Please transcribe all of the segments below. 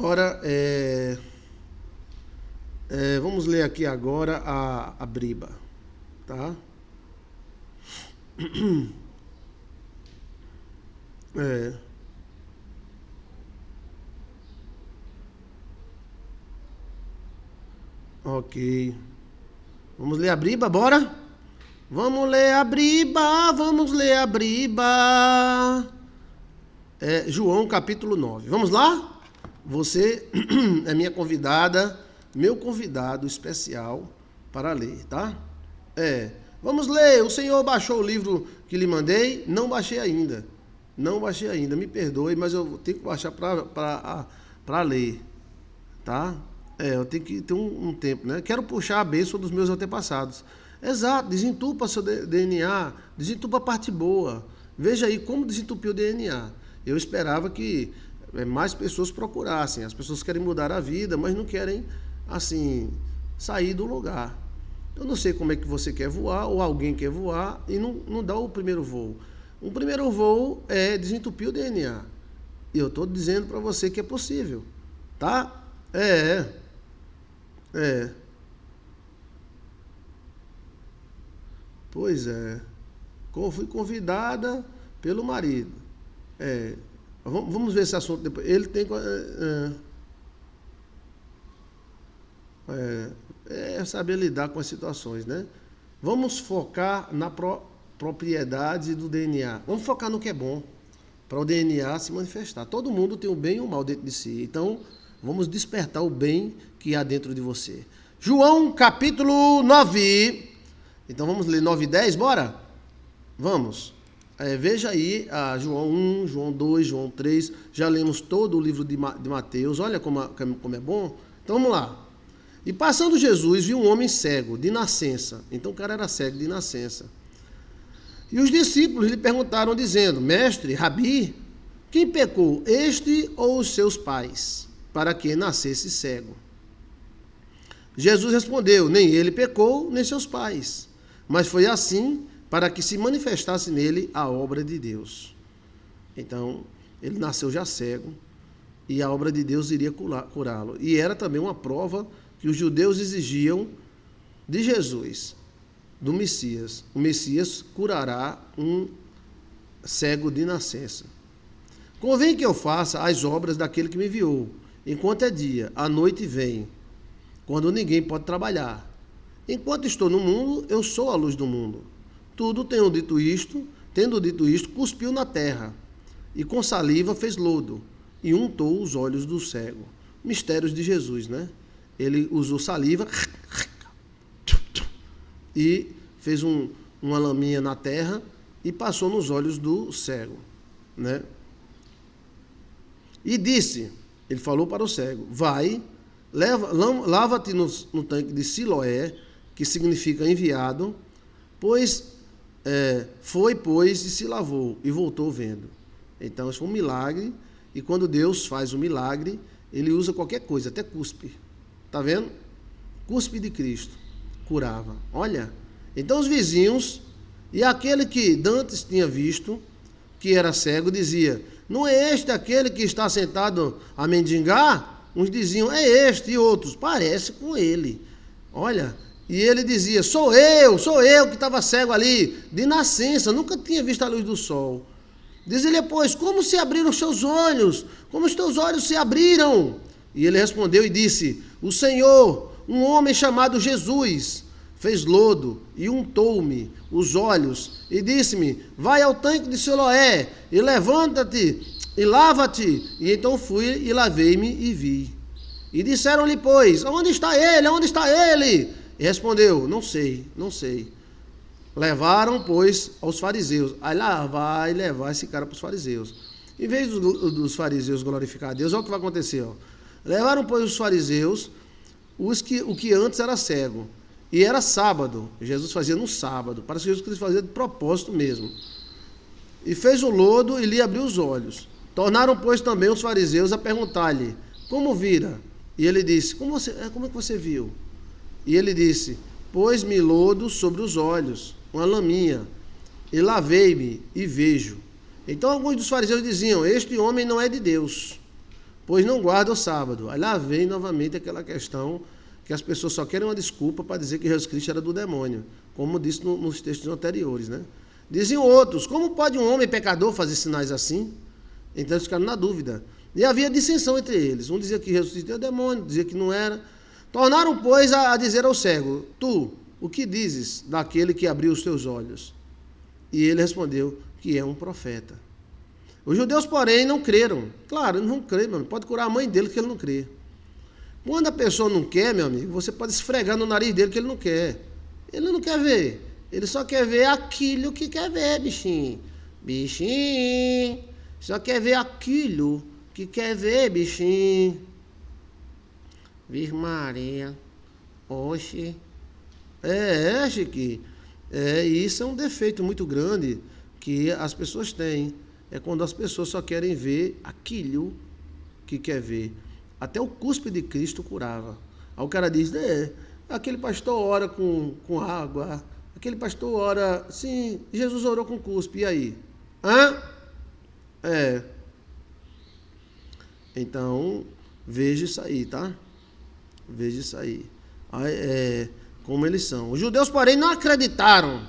agora, vamos ler aqui agora a Briba, tá? Ok. Vamos ler a Briba, bora? Vamos ler a Briba, vamos ler a Briba. João capítulo 9. Vamos lá? Você é minha convidada, meu convidado especial para ler, tá? Vamos ler. O Senhor baixou o livro que lhe mandei? Não baixei ainda. Me perdoe, mas eu tenho que baixar para ler, tá? Eu tenho que ter um tempo, né? Quero puxar a bênção dos meus antepassados. Exato, desentupa seu DNA, desentupa a parte boa. Veja aí como desentupiu o DNA. Eu esperava que mais pessoas procurassem. As pessoas querem mudar a vida, mas não querem, assim, sair do lugar. Eu não sei como é que você quer voar, ou alguém quer voar, e não dá o primeiro voo. O primeiro voo é desentupir o DNA. E eu estou dizendo para você que é possível, tá? Pois é. Fui convidada pelo marido. Vamos ver esse assunto depois. Ele tem... saber lidar com as situações, né? Vamos focar na propriedade do DNA. Vamos focar no que é bom, para o DNA se manifestar. Todo mundo tem o bem e o mal dentro de si. Então, vamos despertar o bem que há dentro de você. João capítulo 9. Então vamos ler 9 e 10, bora? Vamos. Veja aí João 1, João 2, João 3. Já lemos todo o livro de Mateus. Olha como é bom. Então vamos lá. E passando Jesus, viu um homem cego, de nascença. Então o cara era cego de nascença. E os discípulos lhe perguntaram, dizendo: Mestre, Rabi, quem pecou, este ou os seus pais, para que nascesse cego? Jesus respondeu: Nem ele pecou, nem seus pais, mas foi assim para que se manifestasse nele a obra de Deus. Então, ele nasceu já cego e a obra de Deus iria curá-lo. E era também uma prova que os judeus exigiam de Jesus, do Messias. O Messias curará um cego de nascença. Convém que eu faça as obras daquele que me enviou, enquanto é dia, a noite vem, quando ninguém pode trabalhar. Enquanto estou no mundo, eu sou a luz do mundo. Tendo dito isto, cuspiu na terra, e com saliva fez lodo, e untou os olhos do cego. Mistérios de Jesus, né? Ele usou saliva e fez uma laminha na terra e passou nos olhos do cego, né? E disse, ele falou para o cego: Vai, lava-te no tanque de Siloé, que significa enviado, foi, e se lavou, e voltou vendo. Então, isso foi um milagre, e quando Deus faz um milagre, ele usa qualquer coisa, até cuspe. Tá vendo? Cuspe de Cristo curava. Olha, então os vizinhos, e aquele que dantes tinha visto, que era cego, dizia: Não é este aquele que está sentado a mendigar? Uns diziam: É este, e outros: Parece com ele. Olha, e ele dizia: Sou eu que estava cego ali, de nascença, nunca tinha visto a luz do sol. Diz-lhe, pois, como se abriram os seus olhos? Como os teus olhos se abriram? E ele respondeu e disse: O Senhor, um homem chamado Jesus, fez lodo e untou-me os olhos e disse-me: Vai ao tanque de Siloé e levanta-te e lava-te. E então fui e lavei-me e vi. E disseram-lhe, pois: Onde está ele? Onde está ele? E respondeu: Não sei. Levaram, pois, aos fariseus. Aí lá vai levar esse cara para os fariseus. Em vez dos fariseus glorificar a Deus, olha o que vai acontecer. Levaram, pois, os fariseus, o que antes era cego. E era sábado. Jesus fazia no sábado. Parece que Jesus Cristo fazia de propósito mesmo. E fez o lodo e lhe abriu os olhos. Tornaram, pois, também os fariseus a perguntar-lhe: Como vira? E ele disse: Como é que você viu? E ele disse: Pôs-me lodo sobre os olhos, uma laminha, e lavei-me e vejo. Então alguns dos fariseus diziam: Este homem não é de Deus, pois não guarda o sábado. Aí lá vem novamente aquela questão que as pessoas só querem uma desculpa para dizer que Jesus Cristo era do demônio, como disse nos textos anteriores, né? Diziam outros, como pode um homem pecador fazer sinais assim? Então eles ficaram na dúvida. E havia dissensão entre eles. Um dizia que Jesus Cristo era demônio, dizia que não era. Tornaram, pois, a dizer ao cego, tu, o que dizes daquele que abriu os teus olhos? E ele respondeu que é um profeta. Os judeus, porém, não creram. Claro, eles não creem, mano. Pode curar a mãe dele que ele não crê. Quando a pessoa não quer, meu amigo, você pode esfregar no nariz dele que ele não quer. Ele não quer ver. Ele só quer ver aquilo que quer ver, bichinho. Bichinho. Só quer ver aquilo que quer ver, bichinho. Virgem Maria. Oxe. Chique. Isso é um defeito muito grande que as pessoas têm. É quando as pessoas só querem ver aquilo que quer ver. Até o cuspe de Cristo curava. Aí o cara diz, aquele pastor ora com água, aquele pastor ora, sim, Jesus orou com cuspe, e aí? Então, veja isso aí, tá? Veja isso aí. Como eles são. Os judeus, porém, não acreditaram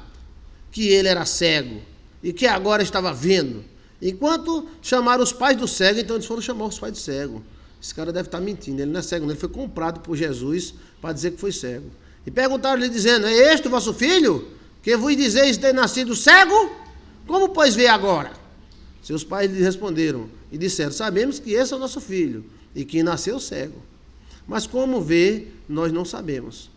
que ele era cego e que agora estava vendo. Enquanto chamaram os pais do cego, então eles foram chamar os pais do cego. Esse cara deve estar mentindo, ele não é cego, ele foi comprado por Jesus para dizer que foi cego. E perguntaram-lhe dizendo, é este o vosso filho, que vos dizeis ter nascido cego? Como pois vê agora? Seus pais lhe responderam e disseram, sabemos que esse é o nosso filho e que nasceu cego. Mas como vê, nós não sabemos.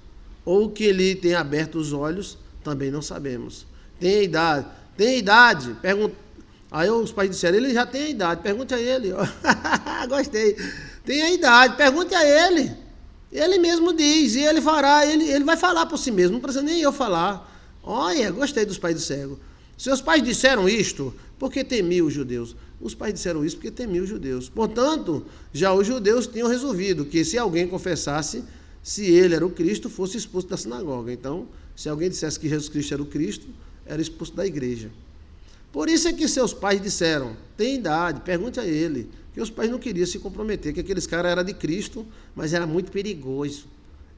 Ou que ele tem aberto os olhos, também não sabemos. Tem idade. Aí os pais disseram, ele já tem a idade, pergunte a ele. Gostei. Tem a idade, pergunte a ele. Ele mesmo diz, e ele fará, ele vai falar por si mesmo, não precisa nem eu falar. Olha, gostei dos pais do cego. Seus pais disseram isto porque temiam os judeus. Os pais disseram isso porque temiam os judeus. Portanto, já os judeus tinham resolvido que se alguém confessasse, se ele era o Cristo, fosse expulso da sinagoga. Então, se alguém dissesse que Jesus Cristo era o Cristo, era expulso da igreja. Por isso é que seus pais disseram, tem idade, pergunte a ele. Que os pais não queriam se comprometer, que aqueles caras eram de Cristo, mas era muito perigoso.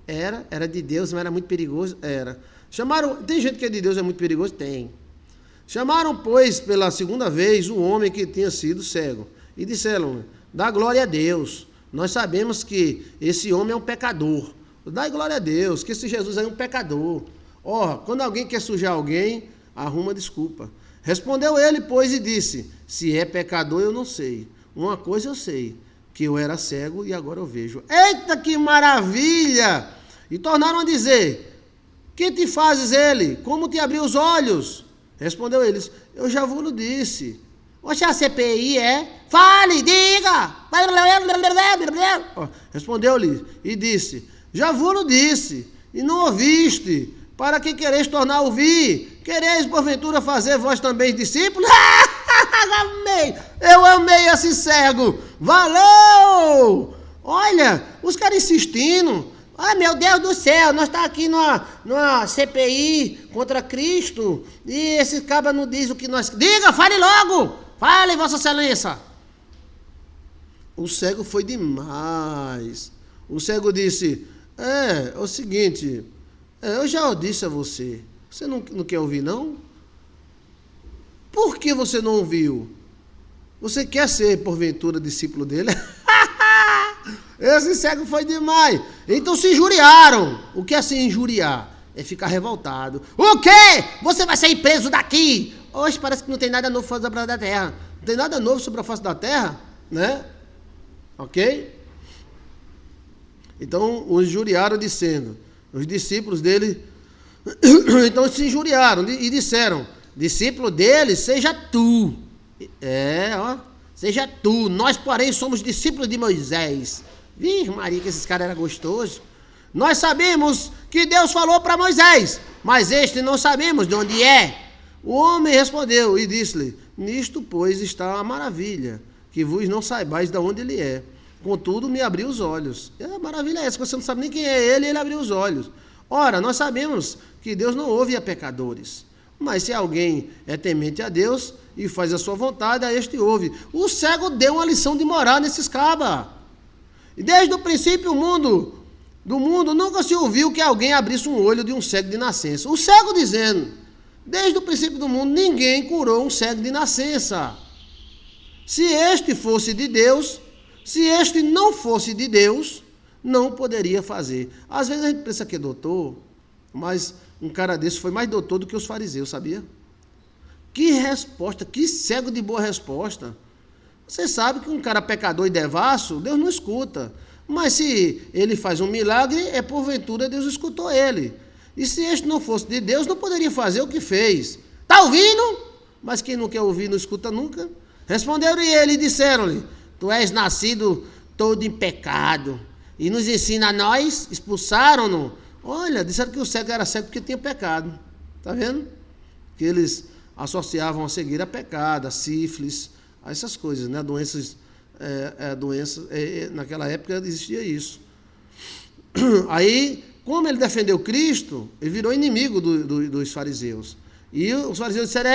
Era de Deus, mas era muito perigoso? Era. Tem gente que é de Deus, é muito perigoso? Tem. Chamaram, pois, pela segunda vez, o homem que tinha sido cego. E disseram, dá glória a Deus. Nós sabemos que esse homem é um pecador. Dá glória a Deus, que esse Jesus é um pecador. Quando alguém quer sujar alguém, arruma desculpa. Respondeu ele, pois, e disse, se é pecador, eu não sei. Uma coisa eu sei, que eu era cego e agora eu vejo. Eita, que maravilha! E tornaram a dizer, que te fazes ele? Como te abriu os olhos? Respondeu eles, eu já vos disse. Oxe, a CPI é? Fale, diga! Respondeu-lhe e disse, já vos disse, e não ouviste. Para que quereis tornar a ouvir? Quereis, porventura, fazer vós também discípulos? Eu amei esse cego. Valeu! Olha, os caras insistindo. Ai, meu Deus do céu, nós estamos aqui numa CPI contra Cristo e esse cabra não diz o que nós... Diga, fale logo! Fale, Vossa Excelência! O cego foi demais. O cego disse, é o seguinte, eu já disse a você, você não quer ouvir não? Por que você não ouviu? Você quer ser, porventura, discípulo dele? Esse cego foi demais. Então se injuriaram. O que é se injuriar? É ficar revoltado. O quê? Você vai sair preso daqui? Hoje parece que não tem nada novo sobre a face da terra. Não tem nada novo sobre a face da terra, né? Ok? Então os injuriaram dizendo, os discípulos dele, então se injuriaram e disseram, discípulo dele, seja tu. Seja tu. Nós, porém, somos discípulos de Moisés. Virgem Maria, que esses caras eram gostosos. Nós sabemos que Deus falou para Moisés, mas este não sabemos de onde é. O homem respondeu e disse-lhe, nisto, pois, está a maravilha, que vos não saibais de onde ele é. Contudo, me abriu os olhos. A maravilha é essa, você não sabe nem quem é ele, ele abriu os olhos. Ora, nós sabemos que Deus não ouve a pecadores. Mas se alguém é temente a Deus, e faz a sua vontade, a este ouve. O cego deu uma lição de moral nesses cabas. E desde o princípio do mundo nunca se ouviu que alguém abrisse um olho de um cego de nascença. O cego dizendo, desde o princípio do mundo ninguém curou um cego de nascença. Se este fosse de Deus, se este não fosse de Deus, não poderia fazer. Às vezes a gente pensa que é doutor, mas um cara desse foi mais doutor do que os fariseus, sabia? Que resposta, que cego de boa resposta. Você sabe que um cara pecador e devasso, Deus não escuta. Mas se ele faz um milagre, é porventura Deus escutou ele. E se este não fosse de Deus, não poderia fazer o que fez. Está ouvindo? Mas quem não quer ouvir não escuta nunca. Responderam ele e disseram-lhe, tu és nascido todo em pecado. E nos ensina a nós, expulsaram-no. Olha, disseram que o cego era cego porque tinha pecado. Está vendo? Que eles associavam a cegueira a pecado, a sífilis, a essas coisas, né? Doenças, naquela época existia isso. Aí, como ele defendeu Cristo, ele virou inimigo dos fariseus. E os fariseus disseram,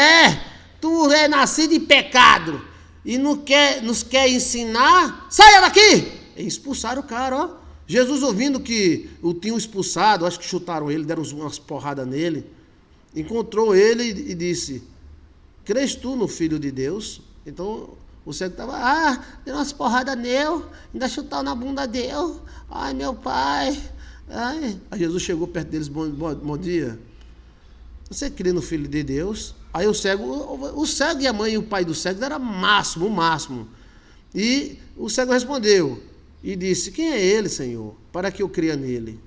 tu é nascido em pecado e nos quer ensinar, saia daqui! E expulsaram o cara, ó. Jesus, ouvindo que o tinham expulsado, acho que chutaram ele, deram umas porradas nele, encontrou ele e disse, crês tu no Filho de Deus? Então o cego estava, deu umas porradas nele, ainda chutaram na bunda dele, ai meu pai, ai. Aí Jesus chegou perto deles, bom dia, você crê no Filho de Deus? Aí o cego e a mãe e o pai do cego era o máximo. E o cego respondeu e disse, quem é ele, Senhor, para que eu creia nele?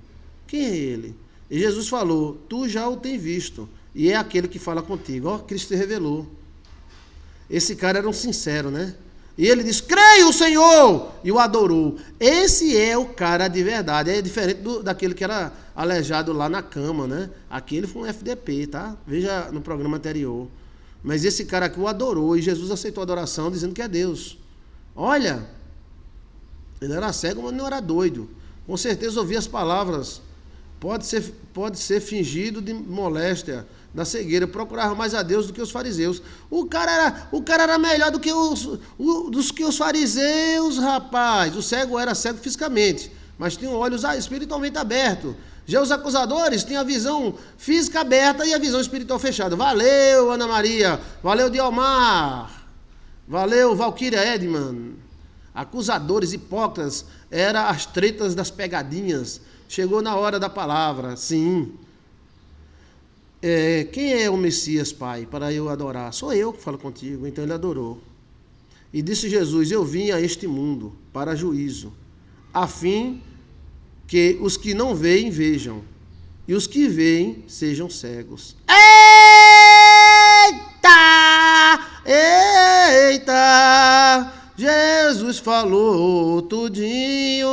Quem é ele? E Jesus falou, tu já o tem visto, e é aquele que fala contigo. Ó, Cristo te revelou. Esse cara era um sincero, né? E ele disse, creio, Senhor! E o adorou. Esse é o cara de verdade. É diferente daquele que era aleijado lá na cama, né? Aquele foi um FDP, tá? Veja no programa anterior. Mas esse cara aqui o adorou. E Jesus aceitou a adoração dizendo que é Deus. Olha, ele era cego, mas não era doido. Com certeza ouvia as palavras. Pode ser fingido de moléstia, da cegueira, procurava mais a Deus do que os fariseus. O cara era melhor do que os fariseus, rapaz. O cego era cego fisicamente, mas tinha olhos espiritualmente abertos. Já os acusadores tinham a visão física aberta e a visão espiritual fechada. Valeu, Ana Maria. Valeu, Diomar. Valeu, Valquíria Edman. Acusadores hipócritas eram as tretas das pegadinhas. Chegou na hora da palavra, sim. Quem é o Messias, Pai, para eu adorar? Sou eu que falo contigo. Então ele adorou. E disse Jesus, eu vim a este mundo para juízo, a fim que os que não veem, vejam, e os que veem, sejam cegos. Eita! Jesus falou tudinho.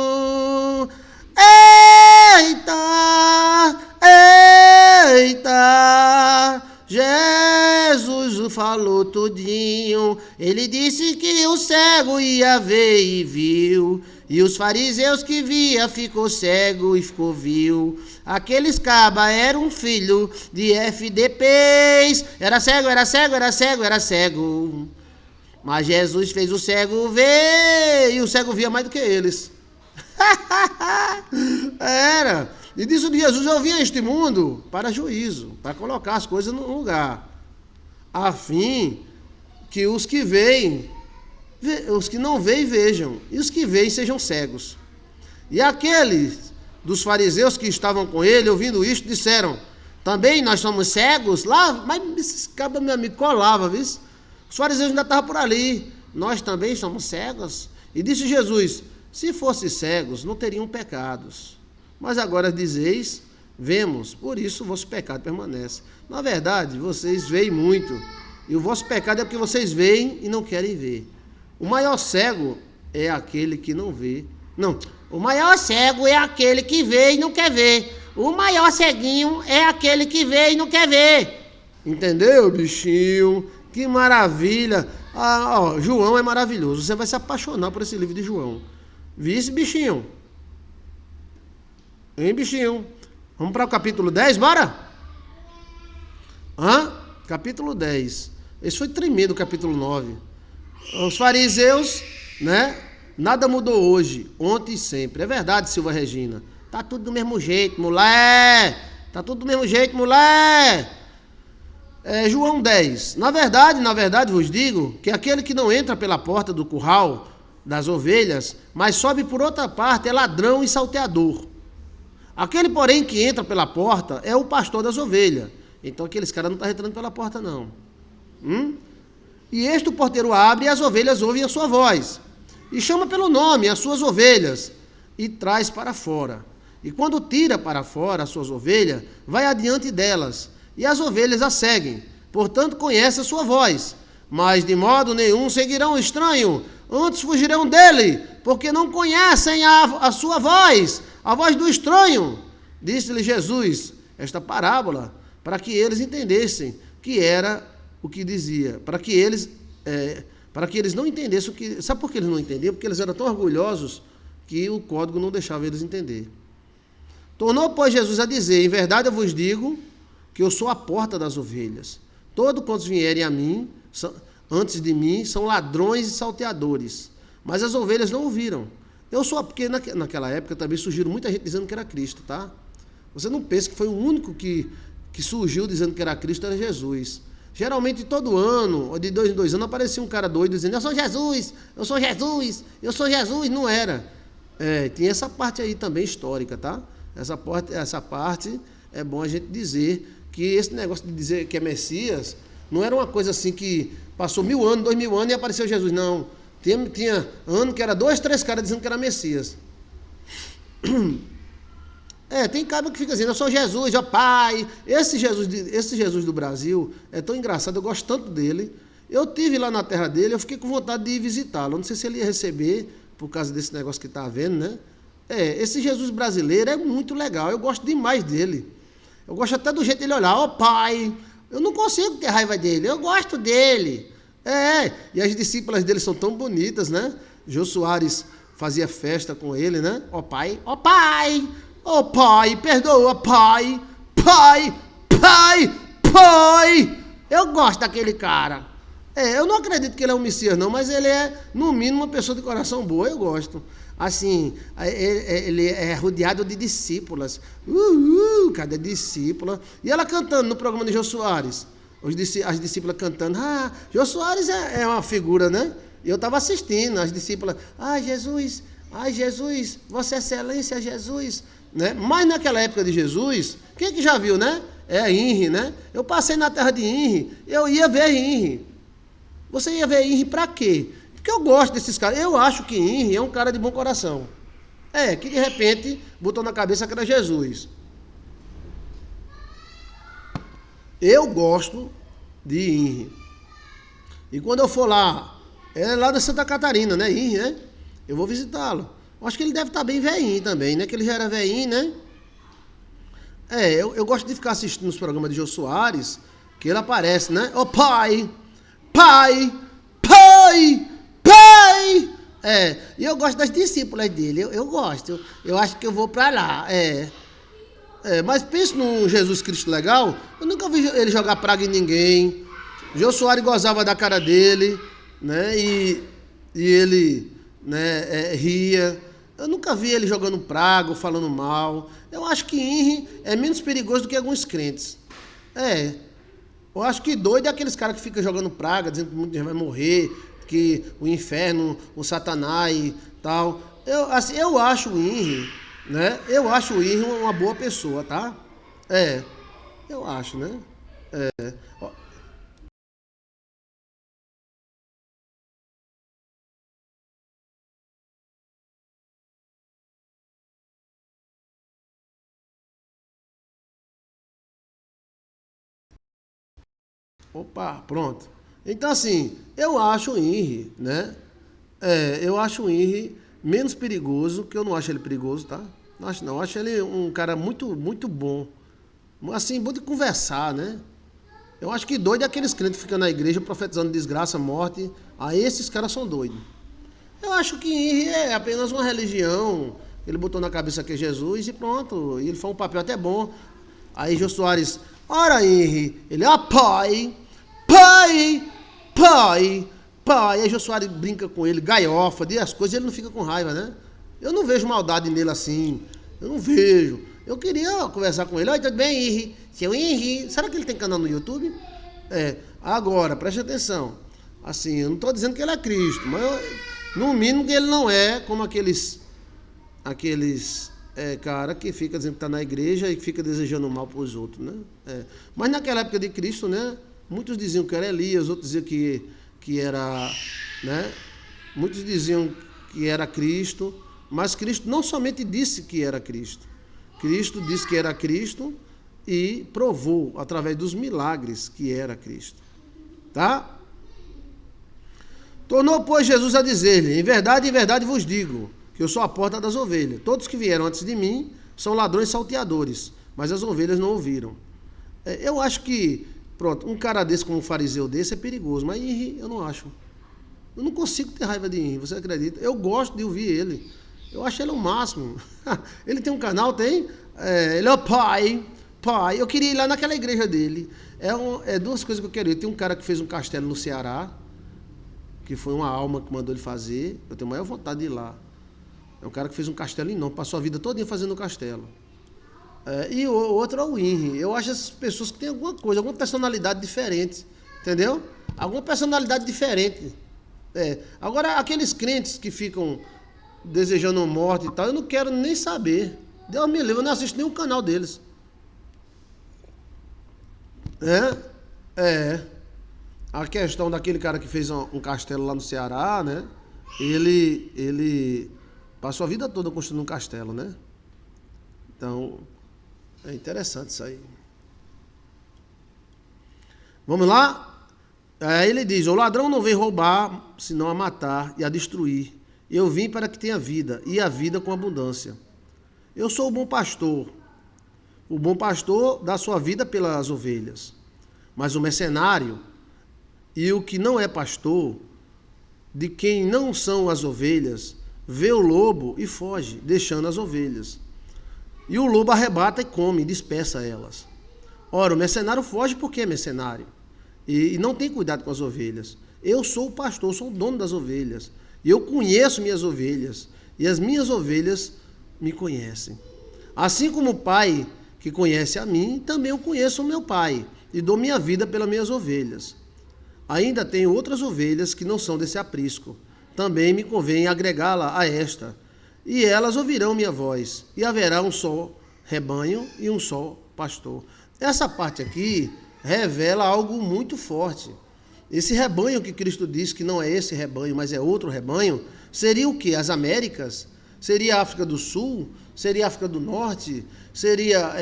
Eita, Jesus falou tudinho. Ele disse que o cego ia ver e viu. E os fariseus que via ficou cego e ficou viu. Aqueles cabas eram filho de FDPs. Era cego. Mas Jesus fez o cego ver e o cego via mais do que eles. Era. E disse de Jesus, eu vim a este mundo para juízo, para colocar as coisas no lugar, a fim que os que não veem, vejam, e os que veem sejam cegos. E aqueles dos fariseus que estavam com ele, ouvindo isto, disseram, também nós somos cegos? Lá, mas esses cabas, meu amigo, colava, viu? Os fariseus ainda estavam por ali, nós também somos cegos? E disse Jesus, se fossem cegos, não teriam pecados. Mas agora dizeis, vemos, por isso o vosso pecado permanece. Na verdade, vocês veem muito. E o vosso pecado é porque vocês veem e não querem ver. O maior cego é aquele que não vê. Não, o maior cego é aquele que vê e não quer ver. O maior ceguinho é aquele que vê e não quer ver. Entendeu, bichinho? Que maravilha. João é maravilhoso. Você vai se apaixonar por esse livro de João. Vi esse bichinho? Hein, bichinho? Vamos para o capítulo 10, bora? Capítulo 10. Esse foi tremendo, capítulo 9. Os fariseus, né? Nada mudou hoje, ontem e sempre. É verdade, Silva Regina. Tá tudo do mesmo jeito, mulher. Tá tudo do mesmo jeito, mulher. João 10. Na verdade, vos digo que aquele que não entra pela porta do curral das ovelhas, mas sobe por outra parte, é ladrão e salteador. Aquele, porém, que entra pela porta é o pastor das ovelhas. Então, aqueles caras não estão entrando pela porta, não. E este o porteiro abre e as ovelhas ouvem a sua voz. E chama pelo nome as suas ovelhas e traz para fora. E quando tira para fora as suas ovelhas, vai adiante delas, e as ovelhas a seguem. Portanto, conhece a sua voz. Mas de modo nenhum seguirão o estranho, antes fugirão dele, porque não conhecem a sua voz, a voz do estranho. Disse-lhe Jesus esta parábola, para que eles entendessem que era o que dizia, para que eles não entendessem o que... Sabe por que eles não entendiam? Porque eles eram tão orgulhosos que o código não deixava eles entender. Tornou, pois, Jesus a dizer: em verdade eu vos digo que eu sou a porta das ovelhas. Todos quantos vierem a mim, antes de mim, são ladrões e salteadores. Mas as ovelhas não ouviram. Eu sou, porque naquela época também surgiram muita gente dizendo que era Cristo, tá? Você não pensa que foi o único que surgiu dizendo que era Cristo, era Jesus. Geralmente todo ano, de 2 em 2 anos, aparecia um cara doido dizendo: eu sou Jesus, eu sou Jesus, eu sou Jesus. Não era. Tinha essa parte aí também histórica, tá? Essa parte é bom a gente dizer que esse negócio de dizer que é Messias não era uma coisa assim que passou 1000 anos, 2000 anos e apareceu Jesus, não. Tinha ano que era 2, 3 caras dizendo que era Messias. Tem cara que fica dizendo: eu sou Jesus, ó Pai. Esse Jesus do Brasil é tão engraçado, eu gosto tanto dele. Eu tive lá na terra dele, eu fiquei com vontade de ir visitá-lo. Não sei se ele ia receber, por causa desse negócio que está havendo, né? Esse Jesus brasileiro é muito legal, eu gosto demais dele. Eu gosto até do jeito dele olhar: ó Pai. Eu não consigo ter raiva dele, eu gosto dele. E as discípulas dele são tão bonitas, né? Jô Soares fazia festa com ele, né? Ó Pai, ó Pai. Oh, Pai, perdoa, Pai, Pai, Pai, Pai. Eu gosto daquele cara. Eu não acredito que ele é um Messias, não, mas ele é, no mínimo, uma pessoa de coração boa, eu gosto. Assim, ele é rodeado de discípulas. Cada discípula. E ela cantando no programa de Jô Soares. As discípulas cantando. Jô Soares é uma figura, né? E eu estava assistindo, as discípulas. Jesus, Vossa Excelência, Jesus. Né? Mas naquela época de Jesus, quem que já viu, né? Inri, né? Eu passei na terra de Inri, eu ia ver Inri. Você ia ver Inri pra quê? Porque eu gosto desses caras. Eu acho que Inri é um cara de bom coração. Que de repente botou na cabeça que era Jesus. Eu gosto de Inri. E quando eu for lá, lá da Santa Catarina, né? Inri, né? Eu vou visitá-lo. Acho que ele deve estar bem velhinho também, né? Que ele já era velhinho, né? Eu gosto de ficar assistindo os programas de Jô Soares, que ele aparece, né? Ó Pai, Pai, Pai, Pai. E eu gosto das discípulas dele, eu gosto. Eu acho que eu vou pra lá, mas pense num Jesus Cristo legal, eu nunca vi ele jogar praga em ninguém. Jô Soares gozava da cara dele, né? E ele, né, ria. Eu nunca vi ele jogando praga ou falando mal. Eu acho que Inri é menos perigoso do que alguns crentes. Eu acho que doido é aqueles caras que ficam jogando praga, dizendo que muita gente vai morrer, que o inferno, o Satanás e tal. Eu acho o Inri, né? Eu acho o Inri uma boa pessoa, tá? Eu acho, né? Opa, pronto. Então, assim, eu acho o Inri, né? Eu acho o Inri menos perigoso, que eu não acho ele perigoso, tá? Não acho não. Eu acho ele um cara muito, muito bom. Assim, bom de conversar, né? Eu acho que doido é aqueles crentes que ficam na igreja profetizando desgraça, morte. Aí esses caras são doidos. Eu acho que Inri é apenas uma religião. Ele botou na cabeça que é Jesus e pronto. E ele foi um papel até bom. Aí Jô Soares: ora Inri, ele: ó Pai, Pai, pai, pai. Aí Jô Soares brinca com ele, gaiofa, diz as coisas, e ele não fica com raiva, né? Eu não vejo maldade nele assim, eu não vejo. Eu queria conversar com ele. Oi, tudo bem, Henri? Seu Henri, será que ele tem canal no YouTube? Agora, preste atenção. Assim, eu não estou dizendo que ele é Cristo, mas no mínimo que ele não é como aqueles cara que fica dizendo que está na igreja e que fica desejando mal para os outros, né? Mas naquela época de Cristo, né? Muitos diziam que era Elias, outros diziam que era, né? Muitos diziam que era Cristo, mas Cristo não somente disse que era Cristo. Cristo disse que era Cristo e provou através dos milagres que era Cristo. Tá? Tornou, pois, Jesus a dizer-lhe: em verdade vos digo, que eu sou a porta das ovelhas. Todos que vieram antes de mim são ladrões salteadores, mas as ovelhas não ouviram. Eu acho que, pronto, um cara desse como um fariseu desse é perigoso, mas Henri, eu não acho. Eu não consigo ter raiva de Henri, você acredita? Eu gosto de ouvir ele. Eu acho ele o máximo. Ele tem um canal, tem? Ele é o pai. Eu queria ir lá naquela igreja dele. Duas coisas que eu queria ir. Tem um cara que fez um castelo no Ceará, que foi uma alma que mandou ele fazer. Eu tenho a maior vontade de ir lá. É um cara que fez um castelo enorme, passou a vida todinha fazendo castelo. E o outro é o Henri. Eu acho essas pessoas que têm alguma coisa, alguma personalidade diferente. Entendeu? Alguma personalidade diferente. Agora, aqueles crentes que ficam desejando morte e tal, eu não quero nem saber. Deus me livre, eu não assisto nenhum canal deles. A questão daquele cara que fez um castelo lá no Ceará, né? Ele passou a vida toda construindo um castelo, né? Então, é interessante isso aí. Vamos lá? Aí ele diz: o ladrão não vem roubar, senão a matar e a destruir. Eu vim para que tenha vida, e a vida com abundância. Eu sou o bom pastor. O bom pastor dá sua vida pelas ovelhas. Mas o mercenário e o que não é pastor, de quem não são as ovelhas, vê o lobo e foge, deixando as ovelhas. E o lobo arrebata e come, dispersa elas. Ora, o mercenário foge porque é mercenário. E não tem cuidado com as ovelhas. Eu sou o pastor, sou o dono das ovelhas. E eu conheço minhas ovelhas. E as minhas ovelhas me conhecem. Assim como o Pai que conhece a mim, também eu conheço o meu Pai. E dou minha vida pelas minhas ovelhas. Ainda tenho outras ovelhas que não são desse aprisco. Também me convém agregá-la a esta. E elas ouvirão minha voz. E haverá um só rebanho e um só pastor. Essa parte aqui revela algo muito forte. Esse rebanho que Cristo diz que não é esse rebanho, mas é outro rebanho, seria o quê? As Américas? Seria a África do Sul? Seria a África do Norte? Seria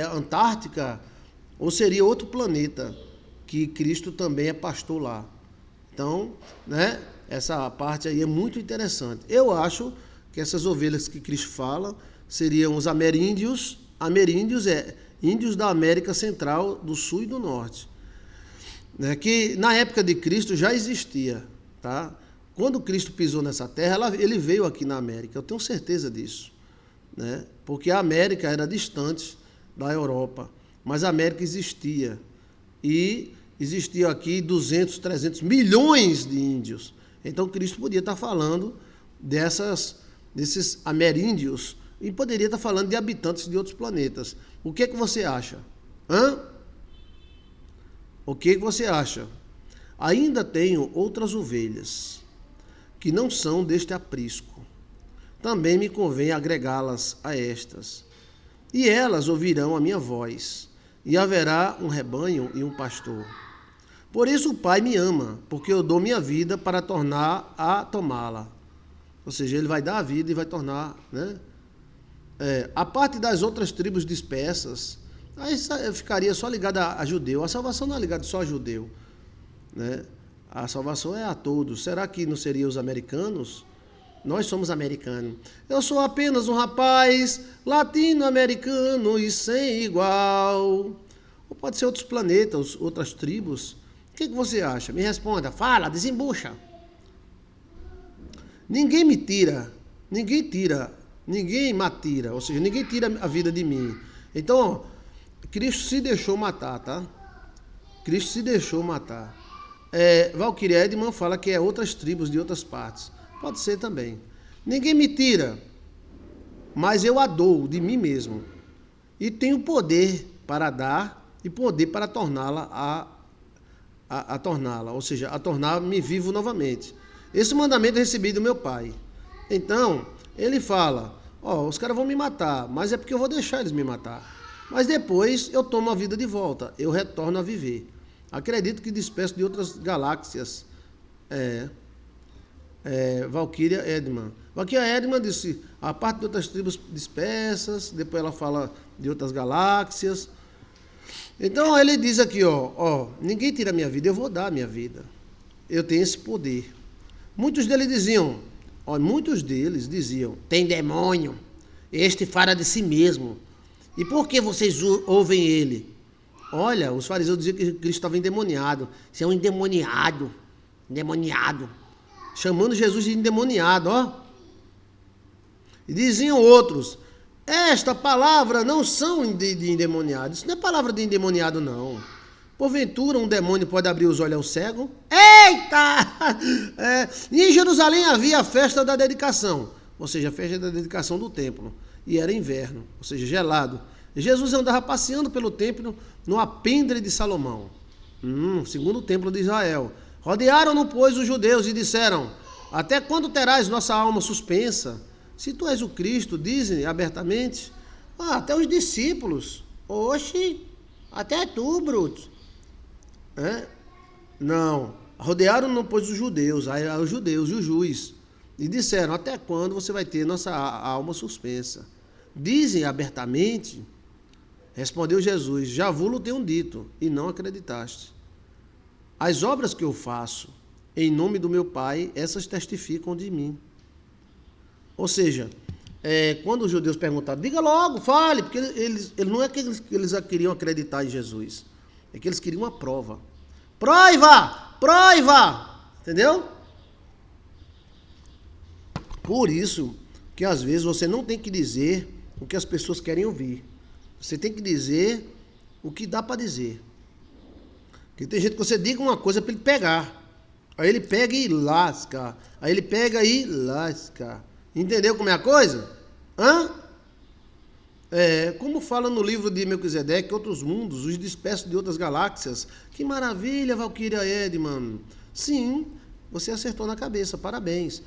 a Antártica? Ou seria outro planeta que Cristo também é pastor lá? Então, né, essa parte aí é muito interessante. Eu acho que essas ovelhas que Cristo fala seriam os ameríndios. Ameríndios índios da América Central, do Sul e do Norte. Que na época de Cristo já existia, tá? Quando Cristo pisou nessa terra, ele veio aqui na América, eu tenho certeza disso, né? Porque a América era distante da Europa, mas a América existia, e existiam aqui 200, 300 milhões de índios. Então Cristo podia estar falando desses ameríndios, e poderia estar falando de habitantes de outros planetas. O que é que você acha? O que você acha? Ainda tenho outras ovelhas, que não são deste aprisco. Também me convém agregá-las a estas. E elas ouvirão a minha voz, e haverá um rebanho e um pastor. Por isso o Pai me ama, porque eu dou minha vida para tornar a tomá-la. Ou seja, ele vai dar a vida e vai tornar, né? A parte das outras tribos dispersas, aí ficaria só ligada a judeu. A salvação não é ligada só a judeu, né? A salvação é a todos. Será que não seria os americanos? Nós somos americanos. Eu sou apenas um rapaz latino-americano e sem igual. Ou pode ser outros planetas, outras tribos. O que você acha? Me responda. Fala, desembucha. Ninguém me tira. Ninguém matira. Ou seja, ninguém tira a vida de mim. Então, Cristo se deixou matar, tá? Cristo se deixou matar. Valquíria Edman fala que é outras tribos de outras partes. Pode ser também. Ninguém me tira, mas eu a dou de mim mesmo. E tenho poder para dar e poder para torná-la a torná-la, ou seja, a tornar-me vivo novamente. Esse mandamento eu recebi do meu pai. Então, ele fala, os caras vão me matar, mas é porque eu vou deixar eles me matar. Mas depois eu tomo a vida de volta, eu retorno a viver. Acredito que despeço de outras galáxias. Valquíria Edman. Valquíria Edman disse, a parte de outras tribos dispersas, depois ela fala de outras galáxias. Então ele diz aqui, ninguém tira a minha vida, eu vou dar a minha vida. Eu tenho esse poder. Muitos deles diziam, tem demônio, este fala de si mesmo. E por que vocês ouvem ele? Olha, os fariseus diziam que Cristo estava endemoniado. Isso é um endemoniado. Chamando Jesus de endemoniado, E diziam outros, esta palavra não são de endemoniado. Isso não é palavra de endemoniado, não. Porventura, um demônio pode abrir os olhos ao cego? Eita! E em Jerusalém havia a festa da dedicação, ou seja, a festa da dedicação do templo. E era inverno, ou seja, gelado. Jesus andava passeando pelo templo no apendre de Salomão, segundo o templo de Israel. Rodearam-no, pois, os judeus e disseram, até quando terás nossa alma suspensa? Se tu és o Cristo, dizem abertamente. Até os discípulos. Oxe, até tu, bruto. Não. Rodearam-no, pois, os judeus, os juiz, e disseram, até quando você vai ter nossa alma suspensa? Dizem abertamente. Respondeu Jesus, já vos tenho dito, e não acreditaste. As obras que eu faço, em nome do meu Pai, essas testificam de mim. Ou seja, quando os judeus perguntaram, diga logo, fale, porque eles não é que eles queriam acreditar em Jesus, é que eles queriam uma prova. Prova! Entendeu? Por isso que às vezes você não tem que dizer o que as pessoas querem ouvir. Você tem que dizer o que dá para dizer. Porque tem gente que você diga uma coisa para ele pegar. Aí ele pega e lasca. Entendeu como é a coisa? Como fala no livro de Melquisedeque, outros mundos, os dispersos de outras galáxias. Que maravilha, Valquíria Edman. Sim, você acertou na cabeça, parabéns.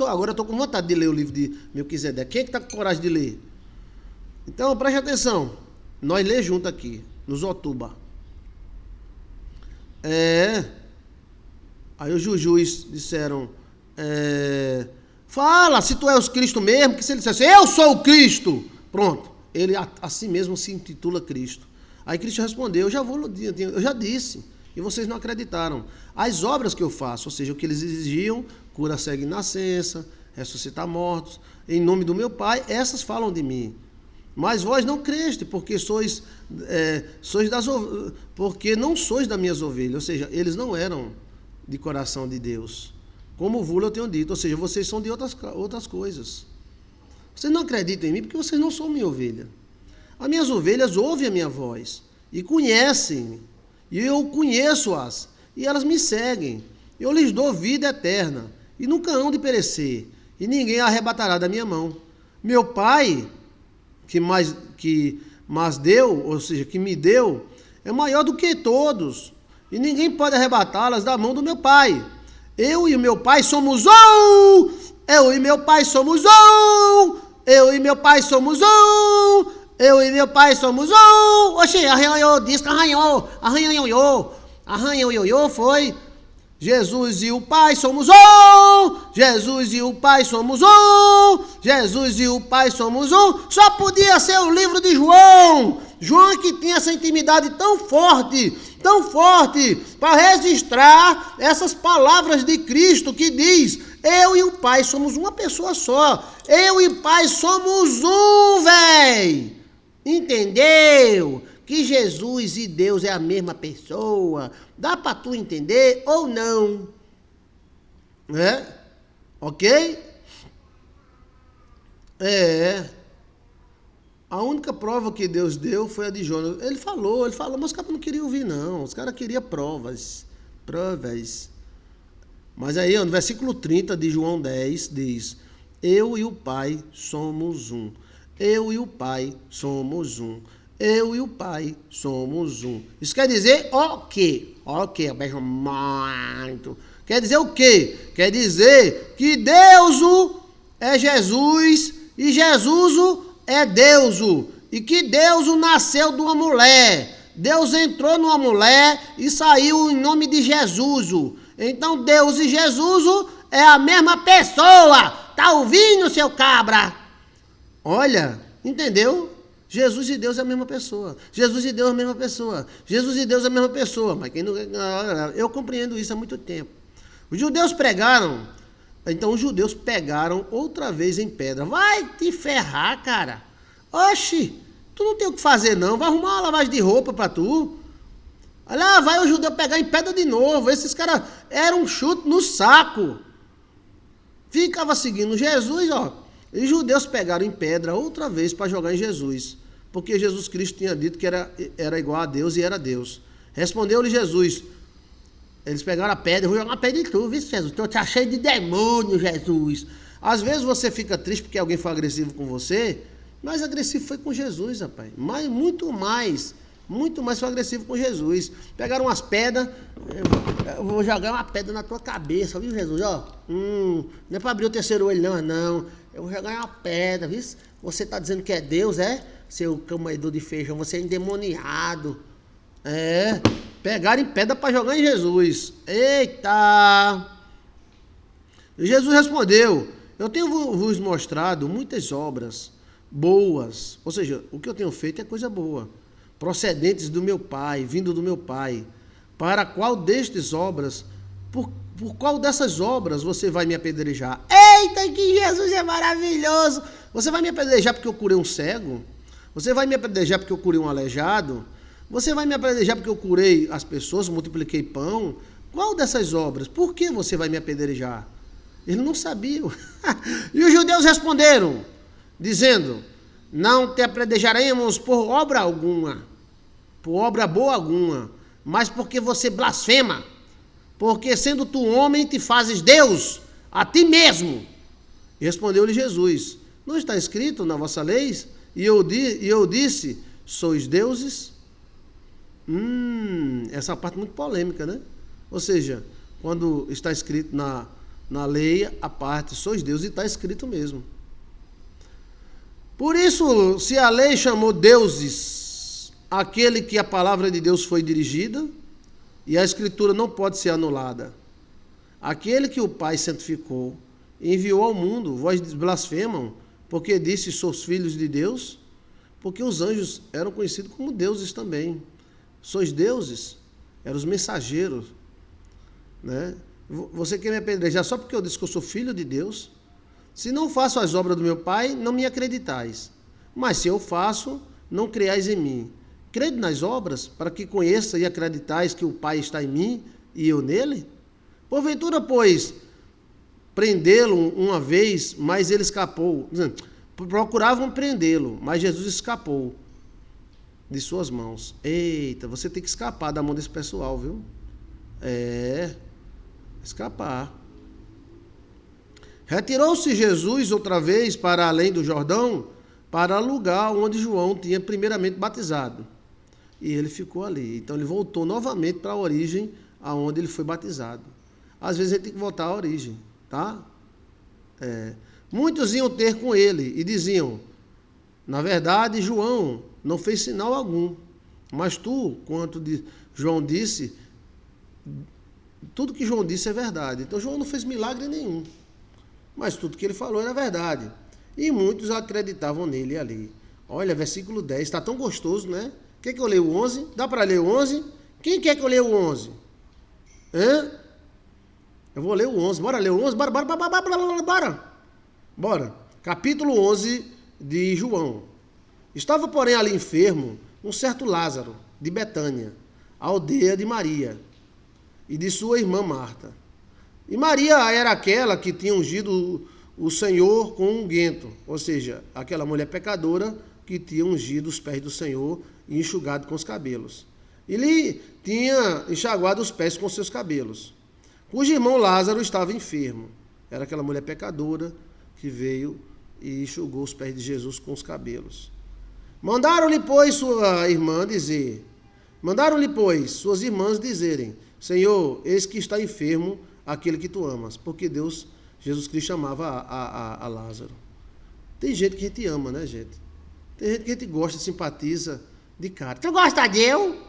Agora eu estou com vontade de ler o livro de Melquisedeque. Quem é que está com coragem de ler? Então, preste atenção. Nós lê junto aqui, nos Otuba. Aí os jujus disseram, fala, se tu és o Cristo mesmo, que se ele dissesse, eu sou o Cristo, pronto, ele a si mesmo se intitula Cristo. Aí Cristo respondeu, eu já disse, e vocês não acreditaram. As obras que eu faço, ou seja, o que eles exigiam, cura cego e nascença, ressuscitar mortos, em nome do meu Pai, essas falam de mim. Mas vós não creste, porque porque não sois das minhas ovelhas. Ou seja, eles não eram de coração de Deus. Como vula eu tenho dito. Ou seja, vocês são de outras coisas. Vocês não acreditam em mim porque vocês não são minha ovelha. As minhas ovelhas ouvem a minha voz e conhecem-me. E eu conheço-as. E elas me seguem. Eu lhes dou vida eterna. E nunca hão de perecer. E ninguém a arrebatará da minha mão. Meu Pai, que me deu, é maior do que todos, e ninguém pode arrebatá-las da mão do meu Pai. Eu e o meu Pai somos um! Eu e meu Pai somos um! Eu e meu Pai somos um! Eu e meu Pai somos um! Oxê, arranhou, disco, arranhou, foi... Jesus e o Pai somos um! Jesus e o Pai somos um! Jesus e o Pai somos um! Só podia ser o livro de João! João que tinha essa intimidade tão forte, para registrar essas palavras de Cristo que diz, eu e o Pai somos uma pessoa só. Eu e o Pai somos um, véi! Entendeu? Que Jesus e Deus é a mesma pessoa. Dá para tu entender ou não? Ok? A única prova que Deus deu foi a de Jonas. Ele falou, mas os caras não queriam ouvir, não. Os caras queriam provas. provas. Mas aí, no versículo 30 de João 10, diz: eu e o Pai somos um. Eu e o Pai somos um. Eu e o Pai somos um. Isso quer dizer o quê? O quê? Beijo muito. Quer dizer o quê? Quer dizer que Deus é Jesus e Jesus é Deus. E que Deus nasceu de uma mulher. Deus entrou numa mulher e saiu em nome de Jesus. Então Deus e Jesus é a mesma pessoa. Tá ouvindo, seu cabra? Olha, entendeu? Jesus e Deus é a mesma pessoa. Jesus e Deus é a mesma pessoa. Jesus e Deus é a mesma pessoa. Mas quem não, eu compreendo isso há muito tempo. Os judeus pregaram. Então os judeus pegaram outra vez em pedra. Vai te ferrar, cara. Oxi, tu não tem o que fazer não. Vai arrumar uma lavagem de roupa pra tu. Olha lá, vai o judeu pegar em pedra de novo. Esses caras eram um chute no saco. Ficava seguindo Jesus, ó. E os judeus pegaram em pedra outra vez para jogar em Jesus. Porque Jesus Cristo tinha dito que era igual a Deus e era Deus. Respondeu-lhe Jesus. Eles pegaram a pedra, vou jogar uma pedra em tu, viu, Jesus? Tu tá cheio de demônio, Jesus. Às vezes você fica triste porque alguém foi agressivo com você, mas agressivo foi com Jesus, rapaz. Mas muito mais foi agressivo com Jesus. Pegaram umas pedras, eu vou jogar uma pedra na tua cabeça, viu, Jesus? Ó, não é para abrir o terceiro olho, não. Eu vou jogar uma pedra, viu? Você tá dizendo que é Deus, é? Seu comedor de feijão, você é endemoniado. É, pegaram em pedra para jogar em Jesus. Eita! E Jesus respondeu: eu tenho vos mostrado muitas obras boas. Ou seja, o que eu tenho feito é coisa boa. Procedentes do meu Pai, vindo do meu Pai. Para qual destas obras, por qual dessas obras você vai me apedrejar? Eita, que Jesus é maravilhoso! Você vai me apedrejar porque eu curei um cego? Você vai me apedrejar porque eu curei um aleijado? Você vai me apedrejar porque eu curei as pessoas, multipliquei pão? Qual dessas obras? Por que você vai me apedrejar? Eles não sabiam. E os judeus responderam, dizendo: não te apedrejaremos por obra alguma, por obra boa alguma, mas porque você blasfema. Porque sendo tu homem, te fazes Deus, a ti mesmo. E respondeu-lhe Jesus: não está escrito na vossa lei? E eu disse: sois deuses? Essa parte é muito polêmica, né? Ou seja, quando está escrito na lei, a parte sois deuses, e está escrito mesmo. Por isso, se a lei chamou deuses aquele que a palavra de Deus foi dirigida, e a escritura não pode ser anulada, aquele que o Pai santificou e enviou ao mundo, vós blasfemam, porque disse sois filhos de Deus, porque os anjos eram conhecidos como deuses também. Sois deuses, eram os mensageiros, né? Você quer me apedrejar só porque eu disse que eu sou filho de Deus? Se não faço as obras do meu Pai, não me acreditais. Mas se eu faço, não creais em mim. Crede nas obras, para que conheça e acreditais que o Pai está em mim e eu nele? Porventura, pois, prendê-lo uma vez, mas ele escapou. Procuravam prendê-lo, mas Jesus escapou de suas mãos. Eita, você tem que escapar da mão desse pessoal, viu? Escapar. Retirou-se Jesus outra vez para além do Jordão, para o lugar onde João tinha primeiramente batizado. E ele ficou ali. Então ele voltou novamente para a origem aonde ele foi batizado. Às vezes a gente tem que voltar à origem, tá? Muitos iam ter com ele e diziam: na verdade, João não fez sinal algum, mas tu, quanto João disse, tudo que João disse é verdade. Então João não fez milagre nenhum, mas tudo que ele falou era verdade. E muitos acreditavam nele ali. Olha, versículo 10, está tão gostoso, né? Quer que eu leia o 11? Dá para ler o 11? Quem quer que eu leia o 11? Eu vou ler o 11. Bora ler o 11? Bora. Capítulo 11 de João. Estava, porém, ali enfermo um certo Lázaro, de Betânia, a aldeia de Maria, e de sua irmã Marta. E Maria era aquela que tinha ungido o Senhor com unguento, ou seja, aquela mulher pecadora que tinha ungido os pés do Senhor e enxugado com os cabelos. Ele tinha enxaguado os pés com seus cabelos. Cujo irmão Lázaro estava enfermo. Era aquela mulher pecadora que veio e enxugou os pés de Jesus com os cabelos. Mandaram-lhe, pois, suas irmãs dizerem: Senhor, eis que está enfermo aquele que tu amas. Porque Jesus Cristo amava a Lázaro. Tem gente que a gente ama, né, gente? Tem gente que a gente gosta, simpatiza de cara. Tu gosta de eu?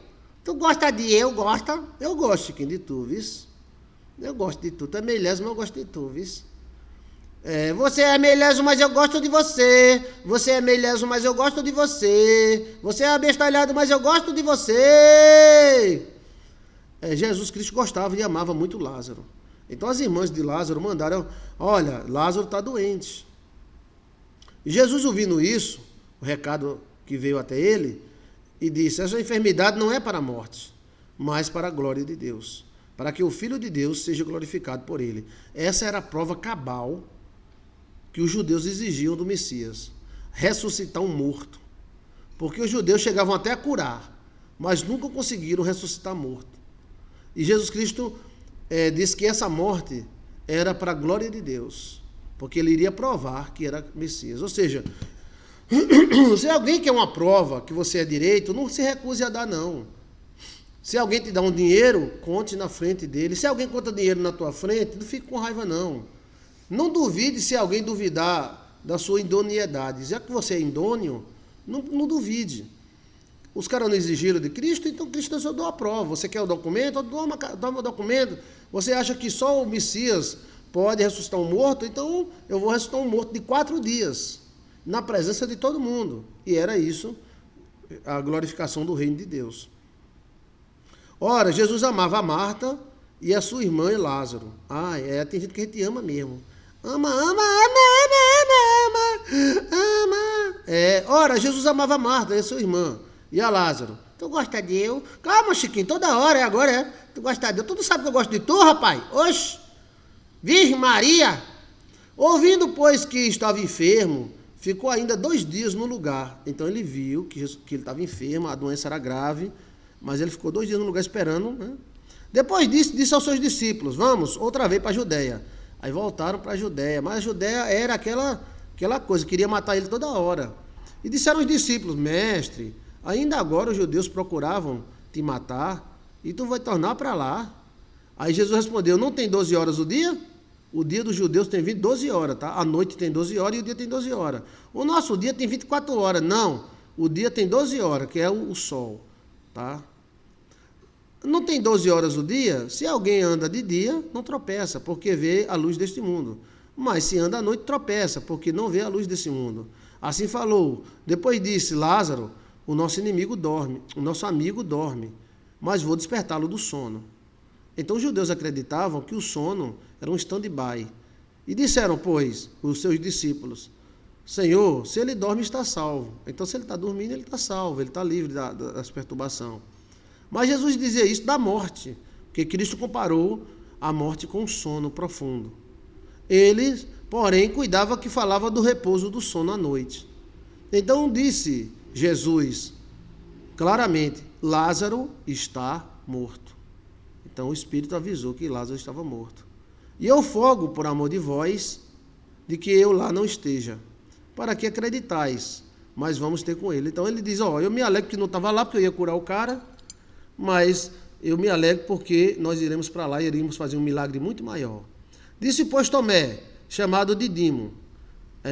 Tu gosta de eu? Gosta? Eu gosto, Chiquinho, de tu, vis? Eu gosto de tu. Tu é milésimo, mas eu gosto de tu, vis? Você é milésimo, mas eu gosto de você. Você é milésimo, mas eu gosto de você. Você é abestalhado, mas eu gosto de você. Jesus Cristo gostava e amava muito Lázaro. Então as irmãs de Lázaro mandaram: olha, Lázaro está doente. E Jesus, ouvindo isso, o recado que veio até ele, e disse: essa enfermidade não é para a morte, mas para a glória de Deus, para que o Filho de Deus seja glorificado por ele. Essa era a prova cabal que os judeus exigiam do Messias: ressuscitar um morto. Porque os judeus chegavam até a curar, mas nunca conseguiram ressuscitar morto. E Jesus Cristo disse que essa morte era para a glória de Deus, porque ele iria provar que era Messias. Ou seja, se alguém quer uma prova que você é direito, não se recuse a dar, não. Se alguém te dá um dinheiro, conte na frente dele. Se alguém conta dinheiro na tua frente, não fique com raiva, não. Não duvide se alguém duvidar da sua idoneidade. Já que você é idôneo, não duvide. Os caras não exigiram de Cristo, então Cristo só deu a prova. Você quer o documento? Toma o documento. Você acha que só o Messias pode ressuscitar um morto? Então eu vou ressuscitar um morto de 4 dias, na presença de todo mundo. E era isso, a glorificação do reino de Deus. Ora, Jesus amava a Marta e a sua irmã e Lázaro. Tem gente que a gente ama mesmo. Ama. Ora, Jesus amava a Marta e a sua irmã e a Lázaro. Tu gosta de eu? Calma, Chiquinho, toda hora, agora é. Tu gosta de eu? Tu não sabe que eu gosto de tu, rapaz? Oxe! Virgem Maria! Ouvindo, pois, que estava enfermo, ficou ainda 2 dias no lugar. Então ele viu que ele estava enfermo, a doença era grave, mas ele ficou 2 dias no lugar esperando, né? Depois disso, disse aos seus discípulos: vamos outra vez para a Judéia. Aí voltaram para a Judéia, mas a Judéia era aquela coisa, queria matar ele toda hora. E disseram os discípulos: mestre, ainda agora os judeus procuravam te matar, e tu vai tornar para lá. Aí Jesus respondeu: não tem 12 horas o dia? O dia dos judeus tem 12 horas, tá? A noite tem 12 horas e o dia tem 12 horas. O nosso dia tem 24 horas. Não, o dia tem 12 horas, que é o sol, tá? Não tem 12 horas o dia? Se alguém anda de dia, não tropeça, porque vê a luz deste mundo. Mas se anda à noite, tropeça, porque não vê a luz desse mundo. Assim falou. Depois disse: Lázaro, o nosso inimigo dorme, o nosso amigo dorme, mas vou despertá-lo do sono. Então os judeus acreditavam que o sono era um stand-by. E disseram, pois, os seus discípulos: Senhor, se ele dorme, está salvo. Então, se ele está dormindo, ele está salvo, ele está livre das perturbações. Mas Jesus dizia isso da morte, porque Cristo comparou a morte com o sono profundo. Ele, porém, cuidava que falava do repouso do sono à noite. Então disse Jesus claramente: Lázaro está morto. Então o Espírito avisou que Lázaro estava morto. E eu fogo, por amor de vós, de que eu lá não esteja, para que acreditais, mas vamos ter com ele. Então ele diz: eu me alegro que não estava lá, porque eu ia curar o cara, mas eu me alegro porque nós iremos para lá e iremos fazer um milagre muito maior. Disse, pois, Tomé, chamado Didimo,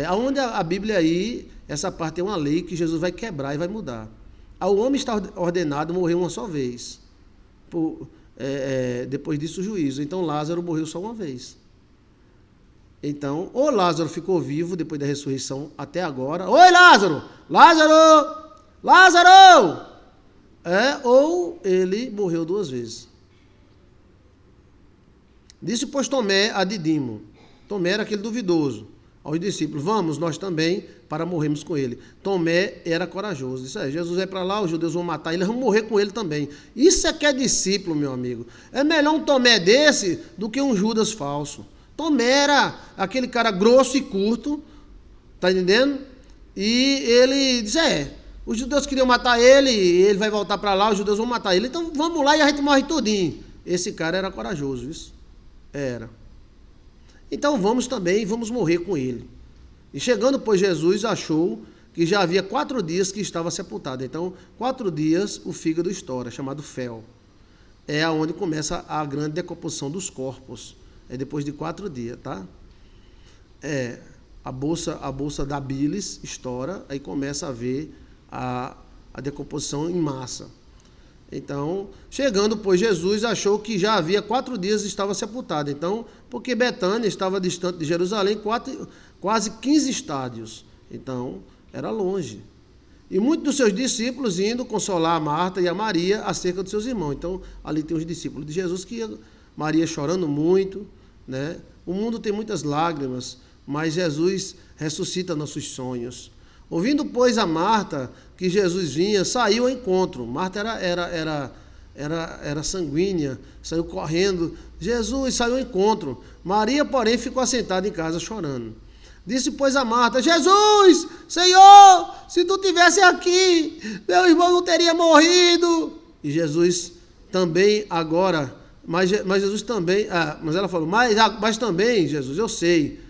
aonde a Bíblia aí, essa parte é uma lei que Jesus vai quebrar e vai mudar. Ao homem está ordenado morrer uma só vez, depois disso o juízo. Então Lázaro morreu só uma vez. Então, ou Lázaro ficou vivo depois da ressurreição até agora. Oi, Lázaro! Lázaro! Lázaro! Ou ele morreu 2 vezes. Disse, pois, Tomé a Didimo. Tomé era aquele duvidoso. Aos discípulos: vamos nós também para morrermos com ele. Tomé era corajoso. Disse: Jesus vai para lá, os judeus vão matar ele, vão morrer com ele também. Isso é que é discípulo, meu amigo. É melhor um Tomé desse do que um Judas falso. Tomé era aquele cara grosso e curto, tá entendendo? E ele disse: Os judeus queriam matar ele, ele vai voltar para lá, os judeus vão matar ele. Então vamos lá e a gente morre tudinho. Esse cara era corajoso, isso? Era. Então vamos morrer com ele. E chegando, pois, Jesus achou que já havia 4 dias que estava sepultado. Então, 4 dias o fígado estoura, chamado fel. É aonde começa a grande decomposição dos corpos. É depois de 4 dias, tá? A bolsa da bilis estoura, aí começa a haver a decomposição em massa. Então, chegando, pois, Jesus achou que já havia 4 dias estava sepultado. Então, porque Betânia estava distante de Jerusalém quase 15 estádios. Então, era longe. E muitos dos seus discípulos indo consolar a Marta e a Maria acerca dos seus irmãos. Então, ali tem os discípulos de Jesus, Maria chorando muito, né? O mundo tem muitas lágrimas, mas Jesus ressuscita nossos sonhos. Ouvindo, pois, a Marta que Jesus vinha, saiu ao encontro. Marta era sanguínea, saiu correndo. Jesus saiu ao encontro. Maria, porém, ficou assentada em casa chorando. Disse, pois, a Marta: Jesus, Senhor, se tu tivesse aqui, meu irmão não teria morrido. E Jesus também agora, mas Jesus também, mas ela falou, mas também, Jesus, eu sei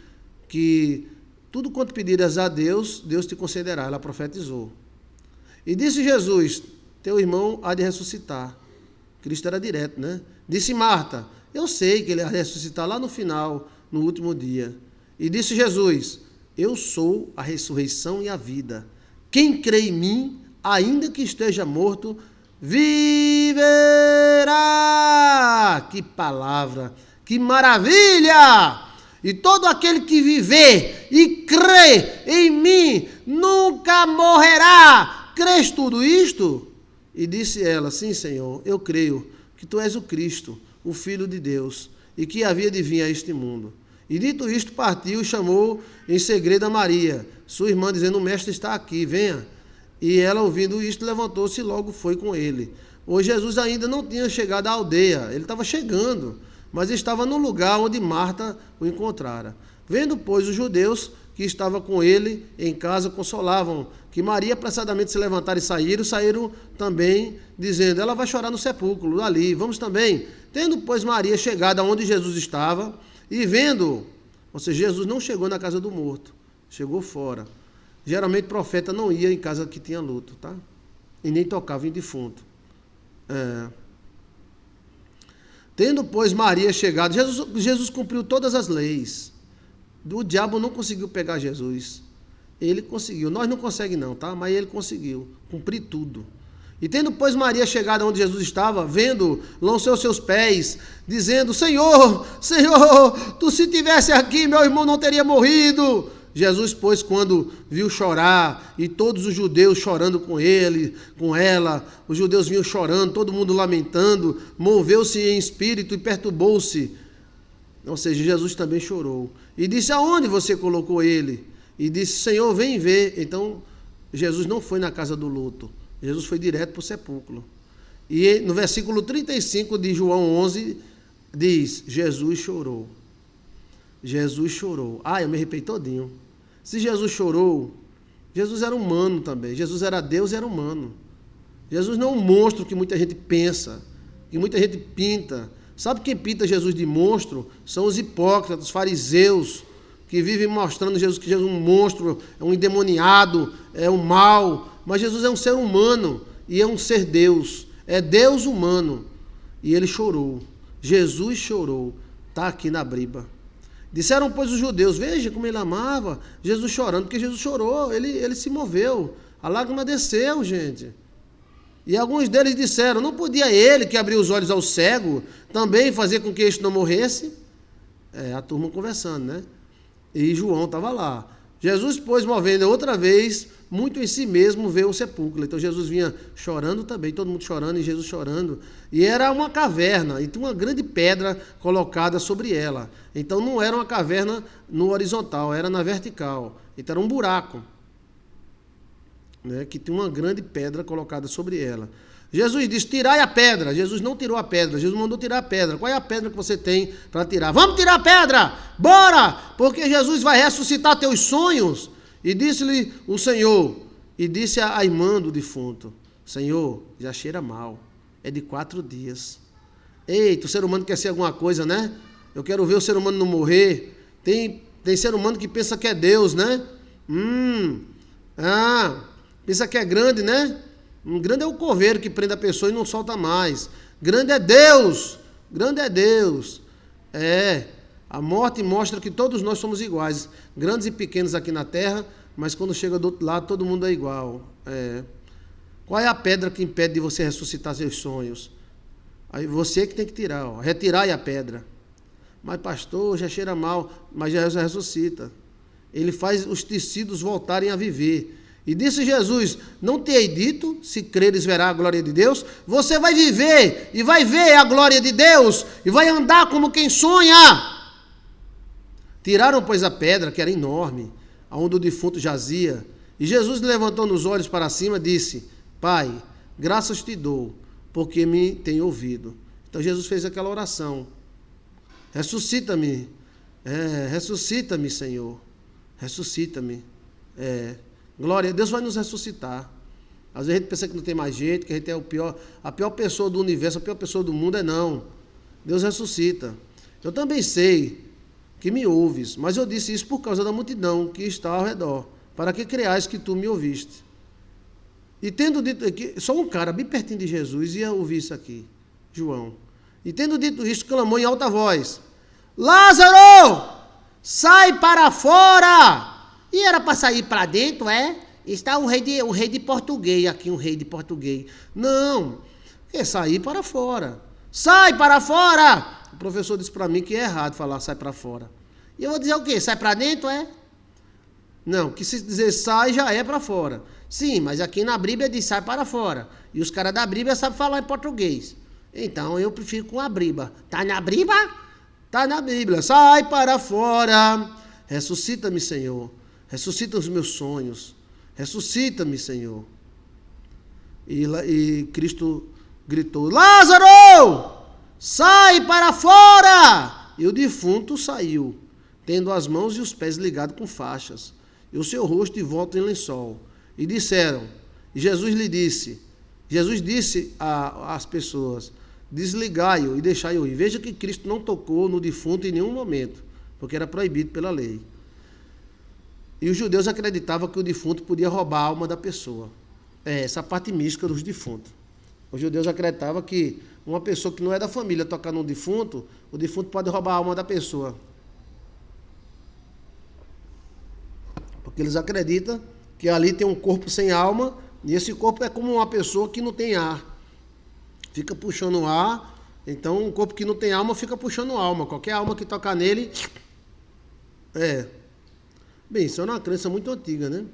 que tudo quanto pedires a Deus, Deus te concederá. Ela profetizou. E disse Jesus, teu irmão há de ressuscitar. Cristo era direto, né? Disse Marta, eu sei que ele há de ressuscitar lá no final, no último dia. E disse Jesus, eu sou a ressurreição e a vida. Quem crê em mim, ainda que esteja morto, viverá. Que palavra, que maravilha! E todo aquele que viver e crê em mim, nunca morrerá. Crês tudo isto? E disse ela, sim, Senhor, eu creio que tu és o Cristo, o Filho de Deus, e que havia de vir a este mundo. E dito isto, partiu e chamou em segredo a Maria, sua irmã, dizendo, o mestre está aqui, venha. E ela, ouvindo isto, levantou-se e logo foi com ele. Hoje Jesus ainda não tinha chegado à aldeia, ele estava chegando, mas estava no lugar onde Marta o encontrara. Vendo, pois, os judeus que estavam com ele em casa, consolavam que Maria apressadamente se levantaram e saíram também, dizendo, ela vai chorar no sepulcro, ali, vamos também. Tendo, pois, Maria chegado aonde Jesus estava, e vendo, ou seja, Jesus não chegou na casa do morto, chegou fora. Geralmente, profeta não ia em casa que tinha luto, tá? E nem tocava em defunto. Tendo, pois, Maria chegado, Jesus cumpriu todas as leis. O diabo não conseguiu pegar Jesus. Ele conseguiu. Nós não conseguimos não, tá? Mas ele conseguiu cumprir tudo. E tendo, pois, Maria chegado onde Jesus estava, vendo, lançou os seus pés, dizendo, Senhor, tu se tivesse aqui, meu irmão não teria morrido. Jesus, pois, quando viu chorar, e todos os judeus chorando com ele, com ela, os judeus vinham chorando, todo mundo lamentando, moveu-se em espírito e perturbou-se. Ou seja, Jesus também chorou. E disse, aonde você colocou ele? E disse, Senhor, vem ver. Então, Jesus não foi na casa do luto. Jesus foi direto para o sepulcro. E no versículo 35 de João 11, diz, Jesus chorou. Jesus chorou. Eu me arrepiei todinho. Se Jesus chorou, Jesus era humano também. Jesus era Deus e era humano. Jesus não é um monstro que muita gente pensa, que muita gente pinta. Sabe quem pinta Jesus de monstro? São os hipócritas, os fariseus, que vivem mostrando Jesus que Jesus é um monstro, é um endemoniado, é um mal. Mas Jesus é um ser humano e é um ser Deus. É Deus humano. E ele chorou. Jesus chorou. Está aqui na briba. Disseram, pois, os judeus, veja como ele amava. Jesus chorando, porque Jesus chorou, ele se moveu. A lágrima desceu, gente. E alguns deles disseram, não podia ele, que abriu os olhos ao cego, também fazer com que este não morresse? A turma conversando, né? E João estava lá. Jesus, pois, movendo outra vez, muito em si mesmo, veio o sepulcro. Então Jesus vinha chorando também, todo mundo chorando, e Jesus chorando. E era uma caverna, e tinha uma grande pedra colocada sobre ela. Então não era uma caverna no horizontal, era na vertical. Então era um buraco, né, que tinha uma grande pedra colocada sobre ela. Jesus disse, tirai a pedra. Jesus não tirou a pedra, Jesus mandou tirar a pedra. Qual é a pedra que você tem para tirar? Vamos tirar a pedra, bora, porque Jesus vai ressuscitar teus sonhos. E disse-lhe o Senhor, E disse a irmã do defunto: Senhor, já cheira mal, é de 4 dias. Eita, o ser humano quer ser alguma coisa, né? Eu quero ver o ser humano não morrer. Tem ser humano que pensa que é Deus, né? Pensa que é grande, né? Grande é o coveiro que prende a pessoa e não solta mais. Grande é Deus! Grande é Deus! A morte mostra que todos nós somos iguais, grandes e pequenos aqui na terra, mas quando chega do outro lado todo mundo é igual. Qual é a pedra que impede de você ressuscitar seus sonhos? Aí você que tem que tirar, retirai a pedra. Mas pastor, já cheira mal, mas Jesus ressuscita. Ele faz os tecidos voltarem a viver. E disse Jesus: não te hei dito, se creres verá a glória de Deus? Você vai viver e vai ver a glória de Deus e vai andar como quem sonha. Tiraram, pois, a pedra, que era enorme, aonde o defunto jazia. E Jesus, levantando os olhos para cima, disse: Pai, graças te dou, porque me tem ouvido. Então Jesus fez aquela oração: ressuscita-me, ressuscita-me, Senhor, ressuscita-me. Glória a Deus, vai nos ressuscitar. Às vezes a gente pensa que não tem mais jeito, que a gente é a pior pessoa do universo, a pior pessoa do mundo. Não. Deus ressuscita. Eu também sei que me ouves, mas eu disse isso por causa da multidão que está ao redor, para que creais que tu me ouviste. E tendo dito que só um cara bem pertinho de Jesus ia ouvir isso aqui, João. E tendo dito isso, clamou em alta voz: Lázaro, sai para fora! E era para sair para dentro, Está um rei de português aqui, um rei de português. Não, é sair para fora. Sai para fora! O professor disse para mim que é errado falar sai para fora. E eu vou dizer o quê? Sai para dentro, Não, que se dizer sai já é para fora. Sim, mas aqui na Bíblia diz sai para fora. E os caras da Bíblia sabem falar em português. Então eu prefiro com a Bíblia. Tá na Bíblia? Tá na Bíblia. Sai para fora. Ressuscita-me, Senhor. Ressuscita os meus sonhos. Ressuscita-me, Senhor. E Cristo gritou: Lázaro, sai para fora! E o defunto saiu, tendo as mãos e os pés ligados com faixas, e o seu rosto envolto em lençol. E disseram, e Jesus disse às pessoas: desligai-o e deixai-o ir. Veja que Cristo não tocou no defunto em nenhum momento, porque era proibido pela lei. E os judeus acreditavam que o defunto podia roubar a alma da pessoa. Essa parte mística dos defuntos. Os judeus acreditavam que uma pessoa que não é da família tocar num defunto, o defunto pode roubar a alma da pessoa. Porque eles acreditam que ali tem um corpo sem alma, e esse corpo é como uma pessoa que não tem ar. Fica puxando ar, então um corpo que não tem alma fica puxando alma. Qualquer alma que tocar nele... Bem, isso é uma crença muito antiga, né?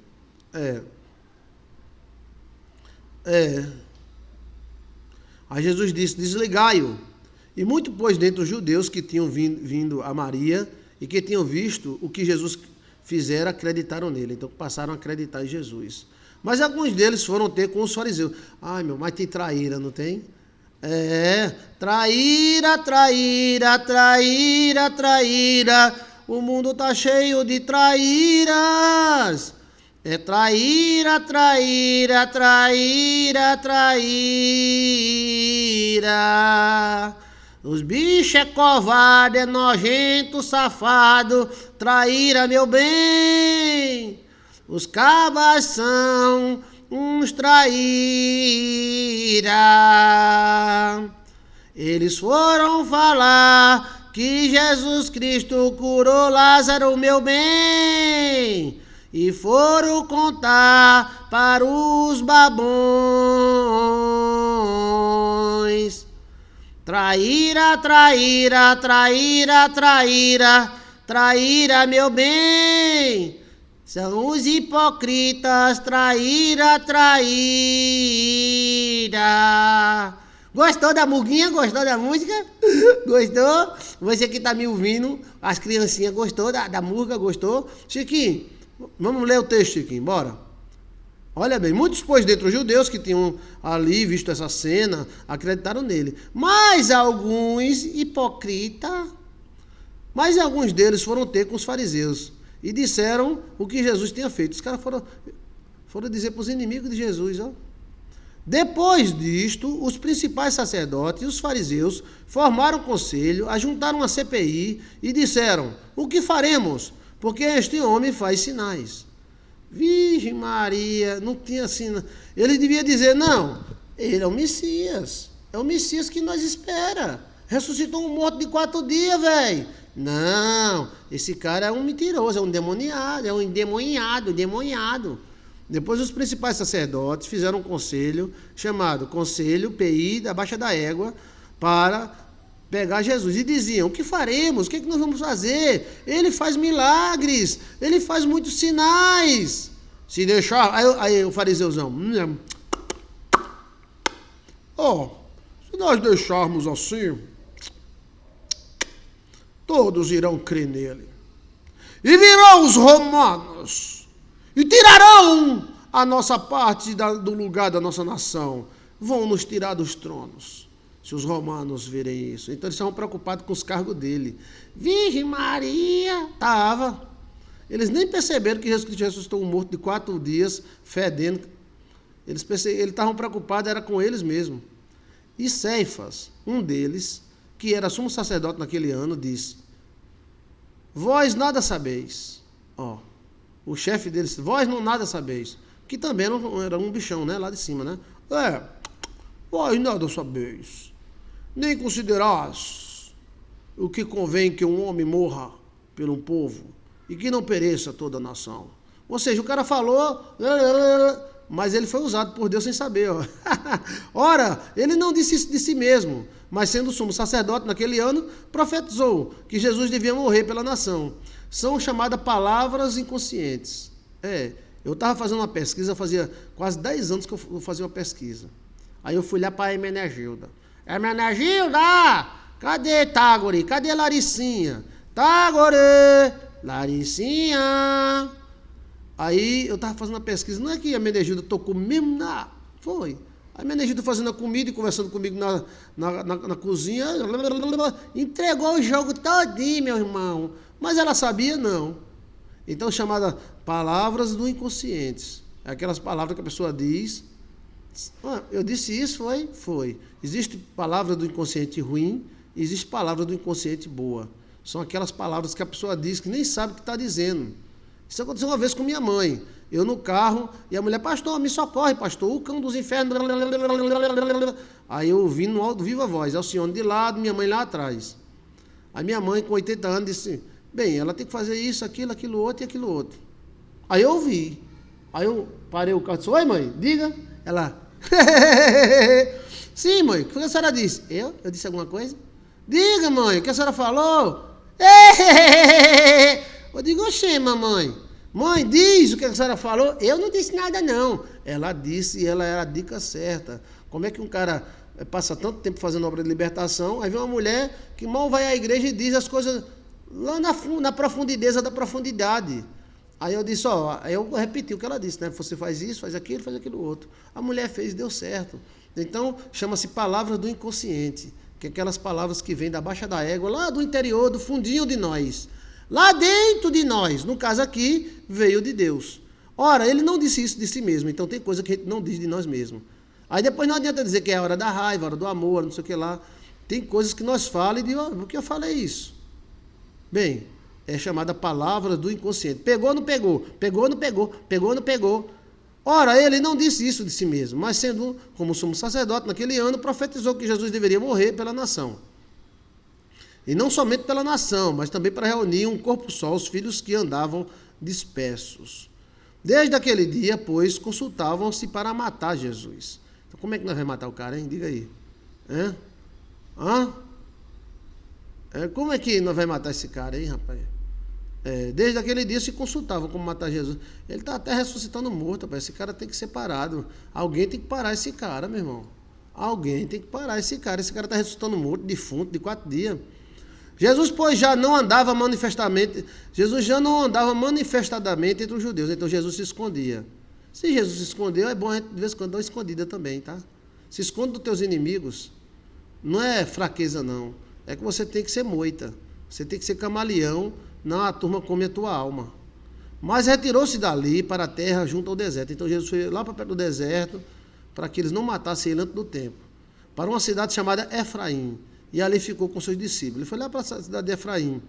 Aí Jesus disse: desligai-o. E muito, pois, dentre os judeus que tinham vindo a Maria e que tinham visto o que Jesus fizera, acreditaram nele. Então passaram a acreditar em Jesus. Mas alguns deles foram ter com os fariseus. Ai, mas tem traíra, não tem? Traíra, traíra, traíra, traíra. O mundo está cheio de traíras. Traíra, traíra, traíra, traíra. Os bichos é covarde, é nojento, safado. Traíra, meu bem. Os cabas são uns traíra. Eles foram falar que Jesus Cristo curou Lázaro, meu bem, e foram contar para os babões. Traíra, traíra, traíra, traíra, traíra, meu bem, são os hipocritas, traíra, traíra. Gostou da muguinha? Gostou da música? Gostou? Você que está me ouvindo, as criancinhas, gostou da música? Gostou? Chiquinho, vamos ler o texto, Chiquinho, bora. Olha bem, muitos, pois, dentre os judeus que tinham ali visto essa cena, acreditaram nele. Mas alguns deles foram ter com os fariseus e disseram o que Jesus tinha feito. Os caras Foram dizer para os inimigos de Jesus, ó. Depois disto, os principais sacerdotes e os fariseus formaram um conselho, ajuntaram uma CPI e disseram: o que faremos? Porque este homem faz sinais. Virgem Maria, não tinha assim. Ele devia dizer: não, ele é o Messias. É o Messias que nós espera. Ressuscitou um morto de 4 dias, velho. Não, esse cara é um mentiroso, é um demoniado, é um endemoniado. Depois os principais sacerdotes fizeram um conselho, chamado Conselho PI da Baixa da Égua, para pegar Jesus. E diziam: o que faremos? O que nós vamos fazer? Ele faz milagres, ele faz muitos sinais. Se deixar... Aí o fariseuzão... se nós deixarmos assim, todos irão crer nele. E virão os romanos e tirarão a nossa parte do lugar da nossa nação. Vão nos tirar dos tronos, se os romanos virem isso. Então eles estavam preocupados com os cargos dele. Virgem Maria estava. Eles nem perceberam que Jesus Cristo ressuscitou um morto de 4 dias, fedendo. Eles estavam preocupados, era com eles mesmos. E Cefas, um deles, que era sumo sacerdote naquele ano, disse: vós nada sabeis. O chefe deles: vós não nada sabeis. Que também era um bichão, né? Lá de cima, né? Vós nada sabeis. Nem considerais o que convém que um homem morra pelo povo e que não pereça toda a nação. Ou seja, o cara falou, mas ele foi usado por Deus sem saber. Ora, ele não disse isso de si mesmo, mas sendo sumo sacerdote naquele ano, profetizou que Jesus devia morrer pela nação. São chamadas palavras inconscientes. Eu estava fazendo uma pesquisa, fazia quase 10 anos que eu fazia uma pesquisa. Aí eu fui lá para a Hermenegilda. Hermenegilda! Cadê Tágore? Cadê Laricinha? Tágore! Laricinha! Aí eu estava fazendo uma pesquisa. Não é que a Hermenegilda tocou mesmo? Foi. A Hermenegilda fazendo a comida e conversando comigo na cozinha. Entregou o jogo todinho, meu irmão. Mas ela sabia? Não. Então, chamada palavras do inconsciente. É aquelas palavras que a pessoa diz. Eu disse isso, foi? Foi. Existe palavra do inconsciente ruim, existe palavra do inconsciente boa. São aquelas palavras que a pessoa diz que nem sabe o que está dizendo. Isso aconteceu uma vez com minha mãe. Eu no carro, e a mulher: pastor, me socorre, pastor, o cão dos infernos. Aí eu ouvi no alto, viva voz, Alcione de lado, minha mãe lá atrás. Aí minha mãe, com 80 anos, disse: bem, ela tem que fazer isso, aquilo outro e aquilo outro. Aí eu ouvi. Aí eu parei o carro e disse: oi, mãe, diga. Ela: sim, mãe, o que a senhora disse? Eu disse alguma coisa? Diga, mãe, o que a senhora falou? Eu digo: oxê, mamãe. Mãe, diz o que a senhora falou. Eu não disse nada, não. Ela disse, e ela era a dica certa. Como é que um cara passa tanto tempo fazendo obra de libertação, aí vem uma mulher que mal vai à igreja e diz as coisas lá na profundidade da profundidade. Aí eu disse: aí eu repeti o que ela disse, né? Você faz isso, faz aquilo outro. A mulher fez, deu certo. Então, chama-se palavras do inconsciente, que é aquelas palavras que vêm da baixa da égua, lá do interior, do fundinho de nós. Lá dentro de nós, no caso aqui, veio de Deus. Ora, ele não disse isso de si mesmo, então tem coisa que a gente não diz de nós mesmos. Aí depois não adianta dizer que é a hora da raiva, a hora do amor, não sei o que lá. Tem coisas que nós falamos e dizemos: por que eu falei isso? Bem, é chamada palavra do inconsciente. Pegou ou não pegou? Pegou ou não pegou? Pegou ou não pegou? Ora, ele não disse isso de si mesmo, mas sendo como sumo sacerdote naquele ano, profetizou que Jesus deveria morrer pela nação. E não somente pela nação, mas também para reunir um corpo só os filhos que andavam dispersos. Desde aquele dia, pois, consultavam-se para matar Jesus. Então, como é que nós vamos matar o cara, hein? Diga aí. Como é que nós vamos matar esse cara, hein, rapaz? Desde aquele dia se consultavam como matar Jesus. Ele está até ressuscitando morto, rapaz. Esse cara tem que ser parado. Alguém tem que parar esse cara, meu irmão. Alguém tem que parar esse cara. Esse cara está ressuscitando morto, defunto, de 4 dias. Jesus, pois, já não andava manifestadamente entre os judeus. Então Jesus se escondia. Se Jesus se escondeu, é bom a gente de vez em quando dar uma escondida também, tá? Se esconde dos teus inimigos. Não é fraqueza, não. É que você tem que ser moita. Você tem que ser camaleão. Não, a turma come a tua alma. Mas retirou-se dali para a terra junto ao deserto. Então Jesus foi lá para perto do deserto, para que eles não matassem ele antes do tempo, para uma cidade chamada Efraim. E ali ficou com seus discípulos. Ele foi lá para a cidade de Efraim.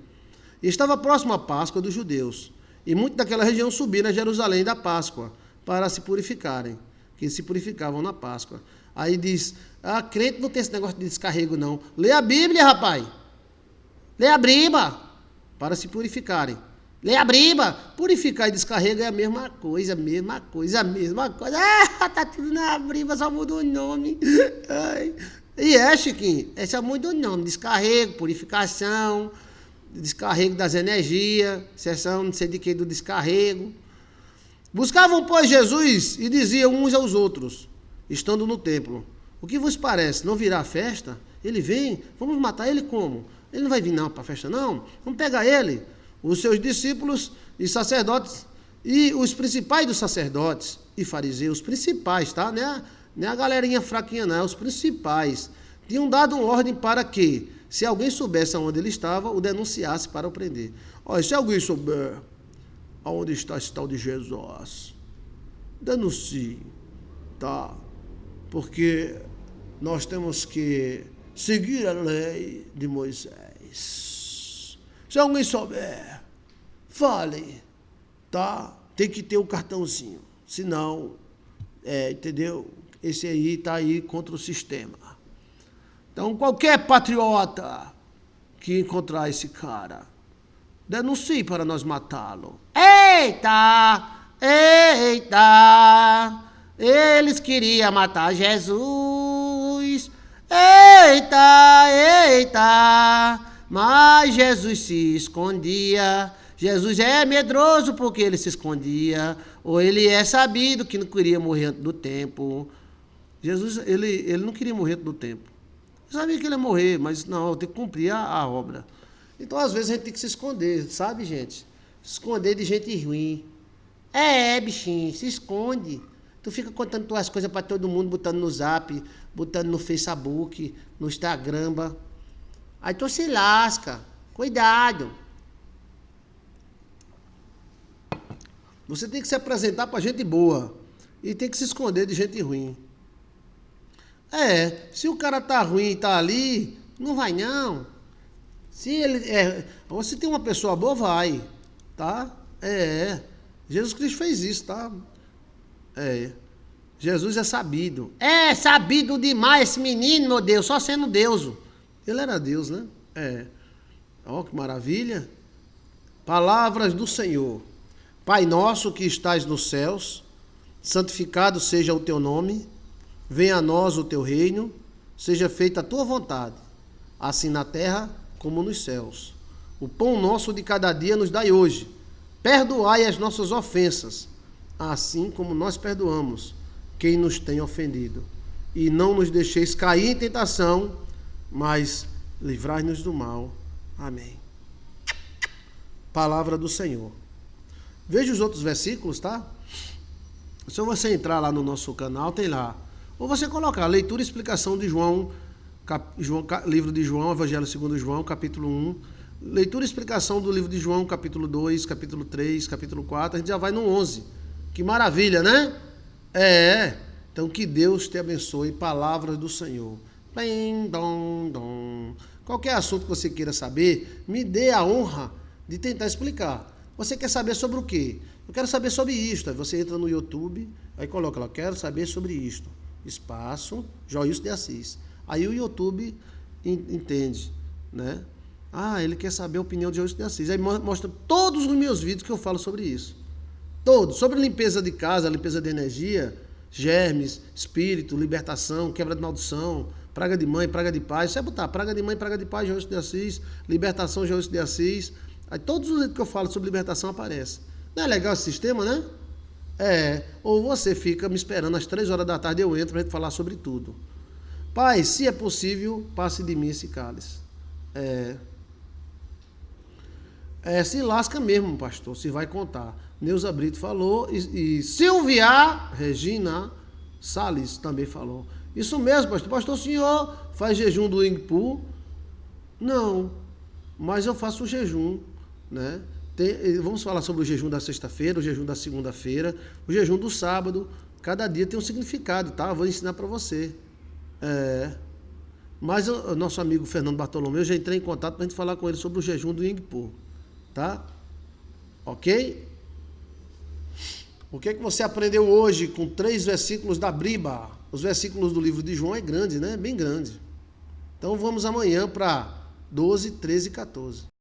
E estava próximo à Páscoa dos judeus. E muitos daquela região subiram a Jerusalém da Páscoa para se purificarem, que se purificavam na Páscoa. Aí diz, crente não tem esse negócio de descarrego não. Lê a Bíblia, rapaz. Lê a Bíblia, para se purificarem. Lê a Bíblia. Purificar e descarrego é a mesma coisa, a mesma coisa, a mesma coisa. Tá tudo na Bíblia, só muda o nome. Ai. E Chiquinho, só muda o nome. Descarrego, purificação, descarrego das energias, sessão não sei de que do descarrego. Buscavam, pois, Jesus e diziam uns aos outros, estando no templo: o que vos parece? Não virá a festa? Ele vem? Vamos matar ele como? Ele não vai vir não para a festa não? Vamos pegar ele. Os seus discípulos e sacerdotes e os principais dos sacerdotes e fariseus, principais, tá? Não é a galerinha fraquinha não, é os principais. Tinham dado uma ordem para que, se alguém soubesse aonde ele estava, o denunciasse para o prender. Olha, se alguém souber aonde está esse tal de Jesus, denuncie, tá? Porque nós temos que seguir a lei de Moisés. Se alguém souber, fale, tá? Tem que ter o cartãozinho, senão, entendeu? Esse aí está aí contra o sistema. Então, qualquer patriota que encontrar esse cara, denuncie para nós matá-lo. Eita! Eita! Eles queriam matar Jesus. Eita! Eita! Mas Jesus se escondia. Jesus é medroso porque ele se escondia. Ou ele é sabido que não queria morrer antes do tempo. Jesus, ele não queria morrer antes do tempo. Eu sabia que ele ia morrer, mas não, eu tenho que cumprir a obra. Então, às vezes, a gente tem que se esconder, sabe, gente? Se esconder de gente ruim. Bichinho, se esconde. Tu fica contando tuas coisas para todo mundo, botando no Zap, botando no Facebook, no Instagram. Aí tu se lasca. Cuidado. Você tem que se apresentar para gente boa e tem que se esconder de gente ruim. Se o cara tá ruim e tá ali, não vai não. Se ele se tem uma pessoa boa, vai, tá? Jesus Cristo fez isso, tá? Jesus é sabido. É sabido demais esse menino, meu Deus, só sendo Deus. Ele era Deus, né? Ó, que maravilha. Palavras do Senhor. Pai nosso que estás nos céus, santificado seja o teu nome, venha a nós o teu reino, seja feita a tua vontade, assim na terra como nos céus. O pão nosso de cada dia nos dai hoje. Perdoai as nossas ofensas, assim como nós perdoamos quem nos tem ofendido. E não nos deixeis cair em tentação, mas livrai-nos do mal. Amém. Palavra do Senhor. Veja os outros versículos, tá? Se você entrar lá no nosso canal, tem lá. Ou você colocar leitura e explicação de João, livro de João, Evangelho segundo João, capítulo 1. Leitura e explicação do livro de João, capítulo 2, capítulo 3, capítulo 4. A gente já vai no 11. Que maravilha, né? Então, que Deus te abençoe. Palavras do Senhor. Bem, dom, dom. Qualquer assunto que você queira saber, me dê a honra de tentar explicar. Você quer saber sobre o quê? Eu quero saber sobre isto. Aí você entra no YouTube, aí coloca lá, quero saber sobre isto. Espaço, Joilson de Assis. Aí o YouTube entende, né? Ele quer saber a opinião de Joilson de Assis. Aí mostra todos os meus vídeos que eu falo sobre isso. Todos. Sobre limpeza de casa, limpeza de energia, germes, espírito, libertação, quebra de maldição, praga de mãe, praga de pai. Você vai botar praga de mãe, praga de pai, Joilson de Assis, libertação, Joilson de Assis. Aí todos os vídeos que eu falo sobre libertação aparecem. Não é legal esse sistema, né? Ou você fica me esperando às 3 horas da tarde, eu entro pra gente falar sobre tudo. Pai, se é possível, passe de mim esse cálice. Se lasca mesmo, pastor, se vai contar. Neuza Brito falou e Silvia Regina Salles também falou. Isso mesmo, pastor. Pastor, o senhor faz jejum do Ingpu? Não, mas eu faço o jejum, né? Vamos falar sobre o jejum da sexta-feira, o jejum da segunda-feira, o jejum do sábado. Cada dia tem um significado, tá? Eu vou ensinar para você. Mas o nosso amigo Fernando Bartolomeu, já entrei em contato para a gente falar com ele sobre o jejum do Yingpo, tá? Ok? O que é que você aprendeu hoje com 3 versículos da Briba? Os versículos do livro de João é grande, né? Bem grande. Então vamos amanhã para 12, 13 e 14.